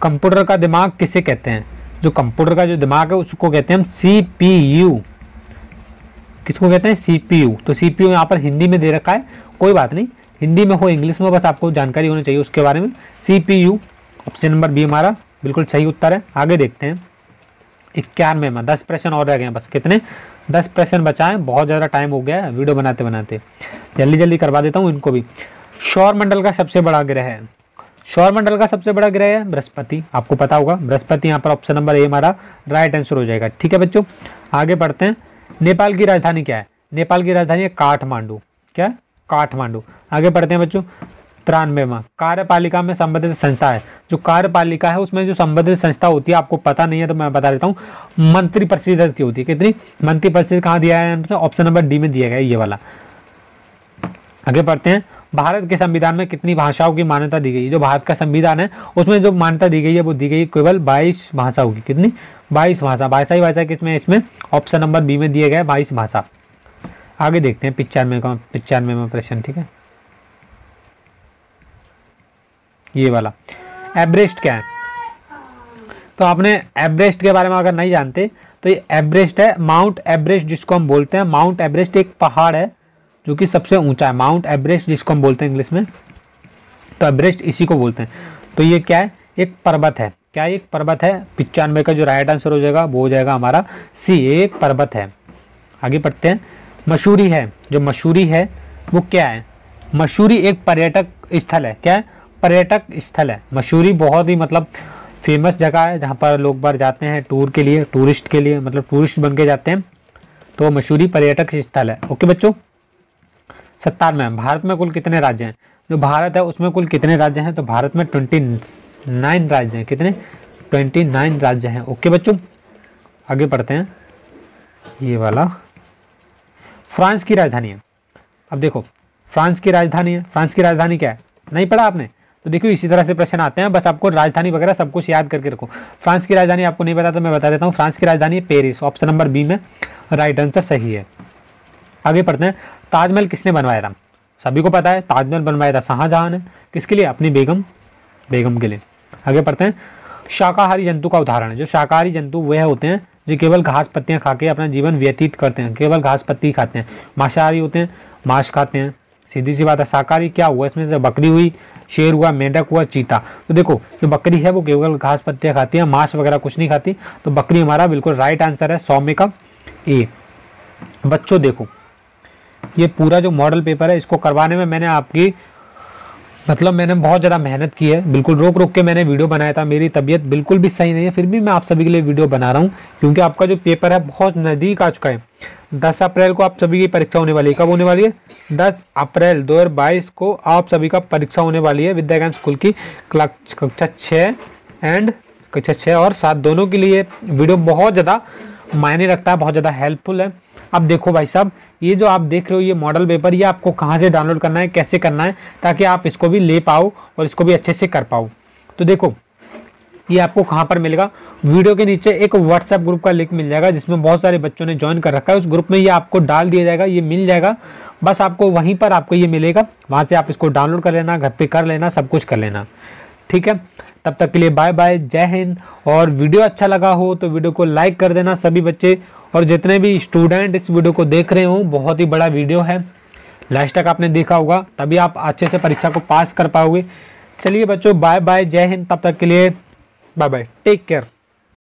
[SPEAKER 1] कंप्यूटर का दिमाग किसे कहते हैं? जो कंप्यूटर का जो दिमाग है उसको कहते हैं हम CPU। किसको कहते हैं? CPU। तो CPU यहाँ पर हिंदी में दे रखा है, कोई बात नहीं, हिंदी में हो इंग्लिश में, बस आपको जानकारी होनी चाहिए उसके बारे में। CPU ऑप्शन नंबर बी हमारा बिल्कुल सही उत्तर है। आगे देखते हैं 91 में 10 प्रश्न और रह गए हैं, बस कितने 10 प्रश्न बचाएं, बहुत ज़्यादा टाइम हो गया है वीडियो बनाते बनाते, जल्दी जल्दी करवा देता हूँ इनको भी। सौरमंडल का सबसे बड़ा ग्रह है। सौरमंडल का सबसे बड़ा ग्रह है बृहस्पति, आपको पता होगा बृहस्पति, यहाँ पर ऑप्शन नंबर ए हमारा राइट आंसर हो जाएगा। ठीक है बच्चों, आगे बढ़ते हैं। नेपाल की राजधानी क्या है? नेपाल की राजधानी है काठमांडू। क्या? काठमांडू। आगे बढ़ते हैं बच्चों 93वां। कार्यपालिका में संबंधित संस्था है। जो कार्यपालिका है उसमें जो संबंधित संस्था होती है, आपको पता नहीं है तो मैं बता देता हूँ, मंत्रिपरिषद की होती है। कितनी? मंत्रिपरिषद कहाँ दिया है? ऑप्शन नंबर डी में दिया गया है, ये वाला। आगे बढ़ते हैं। भारत के संविधान में कितनी भाषाओं की मान्यता दी गई है? जो भारत का संविधान है उसमें जो मान्यता दी गई है वो दी गई केवल 22 भाषाओं की। कितनी? 22 भाषा। भाषा किसमें? इसमें ऑप्शन नंबर बी में दिया गया है 22 भाषा। आगे देखते हैं 95वां प्रश्न। ठीक है, ये वाला एवरेस्ट क्या है? तो आपने एवरेस्ट के बारे में अगर नहीं जानते तो ये एवरेस्ट है, माउंट एवरेस्ट जिसको हम बोलते हैं। माउंट एवरेस्ट एक पहाड़ है जो कि सबसे ऊंचा है, माउंट एवरेस्ट जिसको हम बोलते हैं इंग्लिश में, तो एवरेस्ट इसी को बोलते हैं। तो ये क्या है? एक पर्वत है। क्या? एक पर्वत है। 95 का जो राइट आंसर हो जाएगा वो हो जाएगा हमारा सी, एक पर्वत है। आगे बढ़ते हैं। मसूरी है, जो मसूरी है वो क्या है? मसूरी एक पर्यटक स्थल है। क्या है? पर्यटक स्थल है। मसूरी बहुत ही मतलब फेमस जगह है जहाँ पर लोग बार जाते हैं टूर के लिए, टूरिस्ट के लिए, मतलब टूरिस्ट बन के जाते हैं, तो मसूरी पर्यटक स्थल है। ओके बच्चों। 97 भारत में कुल कितने राज्य हैं? जो भारत है उसमें कुल कितने राज्य हैं? तो भारत में 29 राज्य हैं। कितने? 29 राज्य हैं। ओके बच्चों, आगे बढ़ते हैं। ये वाला फ्रांस की राजधानी है। अब देखो फ्रांस की राजधानी है, फ्रांस की राजधानी क्या है? नहीं पढ़ा आपने? तो देखो इसी तरह से प्रश्न आते हैं, बस आपको राजधानी वगैरह सब कुछ याद करके रखो। फ्रांस की राजधानी आपको नहीं पता तो मैं बता देता हूँ, फ्रांस की राजधानी है पेरिस। ऑप्शन नंबर बी में राइट आंसर सही है। आगे पढ़ते हैं। ताजमहल किसने बनवाया था? सभी को पता है ताजमहल बनवाया था शाहजहां ने। किसके लिए? अपनी बेगम के लिए। आगे पढ़ते हैं। शाकाहारी जंतु का उदाहरण है। जो शाकाहारी जंतु वह होते हैं जो केवल घास पत्तियां खा के अपना जीवन व्यतीत करते हैं, केवल घास पत्ती खाते हैं। मांसाहारी होते हैं, मांस खाते हैं। सीधी सी बात है। शाकाहारी क्या हुआ इसमें से? बकरी हुई, शेर हुआ, मेंढक हुआ, चीता। तो देखो जो बकरी है वो केवल घास पत्तियां खाती है, मांस वगैरह कुछ नहीं खाती, तो बकरी हमारा बिल्कुल राइट आंसर है 100 में का ए। बच्चों देखो ये पूरा जो मॉडल पेपर है इसको करवाने में मैंने मैंने बहुत ज़्यादा मेहनत की है। बिल्कुल रोक के मैंने वीडियो बनाया था। मेरी तबीयत बिल्कुल भी सही नहीं है, फिर भी मैं आप सभी के लिए वीडियो बना रहा हूँ क्योंकि आपका जो पेपर है बहुत नज़दीक आ चुका है। 10 अप्रैल को आप सभी की परीक्षा होने वाली है। कब होने वाली है? 10 अप्रैल 2022 को आप सभी का परीक्षा होने वाली है विद्या ज्ञान स्कूल की कक्षा 6 और 7 दोनों के लिए। वीडियो बहुत ज़्यादा मायने रखता है, बहुत ज़्यादा हेल्पफुल है। अब देखो भाई साहब, ये जो आप देख रहे हो ये मॉडल पेपर, ये आपको कहाँ से डाउनलोड करना है, कैसे करना है, ताकि आप इसको भी ले पाओ और इसको भी अच्छे से कर पाओ। तो देखो ये आपको कहाँ पर मिलेगा? वीडियो के नीचे एक व्हाट्सएप ग्रुप का लिंक मिल जाएगा जिसमें बहुत सारे बच्चों ने ज्वाइन कर रखा है। उस ग्रुप में ये आपको डाल दिया जाएगा, ये मिल जाएगा। बस आपको वहीं पर आपको ये मिलेगा, वहाँ से आप इसको डाउनलोड कर लेना, घर पे कर लेना, सब कुछ कर लेना। ठीक है, तब तक के लिए बाय बाय, जय हिंद। और वीडियो अच्छा लगा हो तो वीडियो को लाइक कर देना सभी बच्चे, और जितने भी स्टूडेंट इस वीडियो को देख रहे हो, बहुत ही बड़ा वीडियो है, लास्ट तक आपने देखा होगा तभी आप अच्छे से परीक्षा को पास कर पाओगे। चलिए बच्चों बाय बाय, जय हिंद। तब तक के लिए बाय बाय, टेक केयर।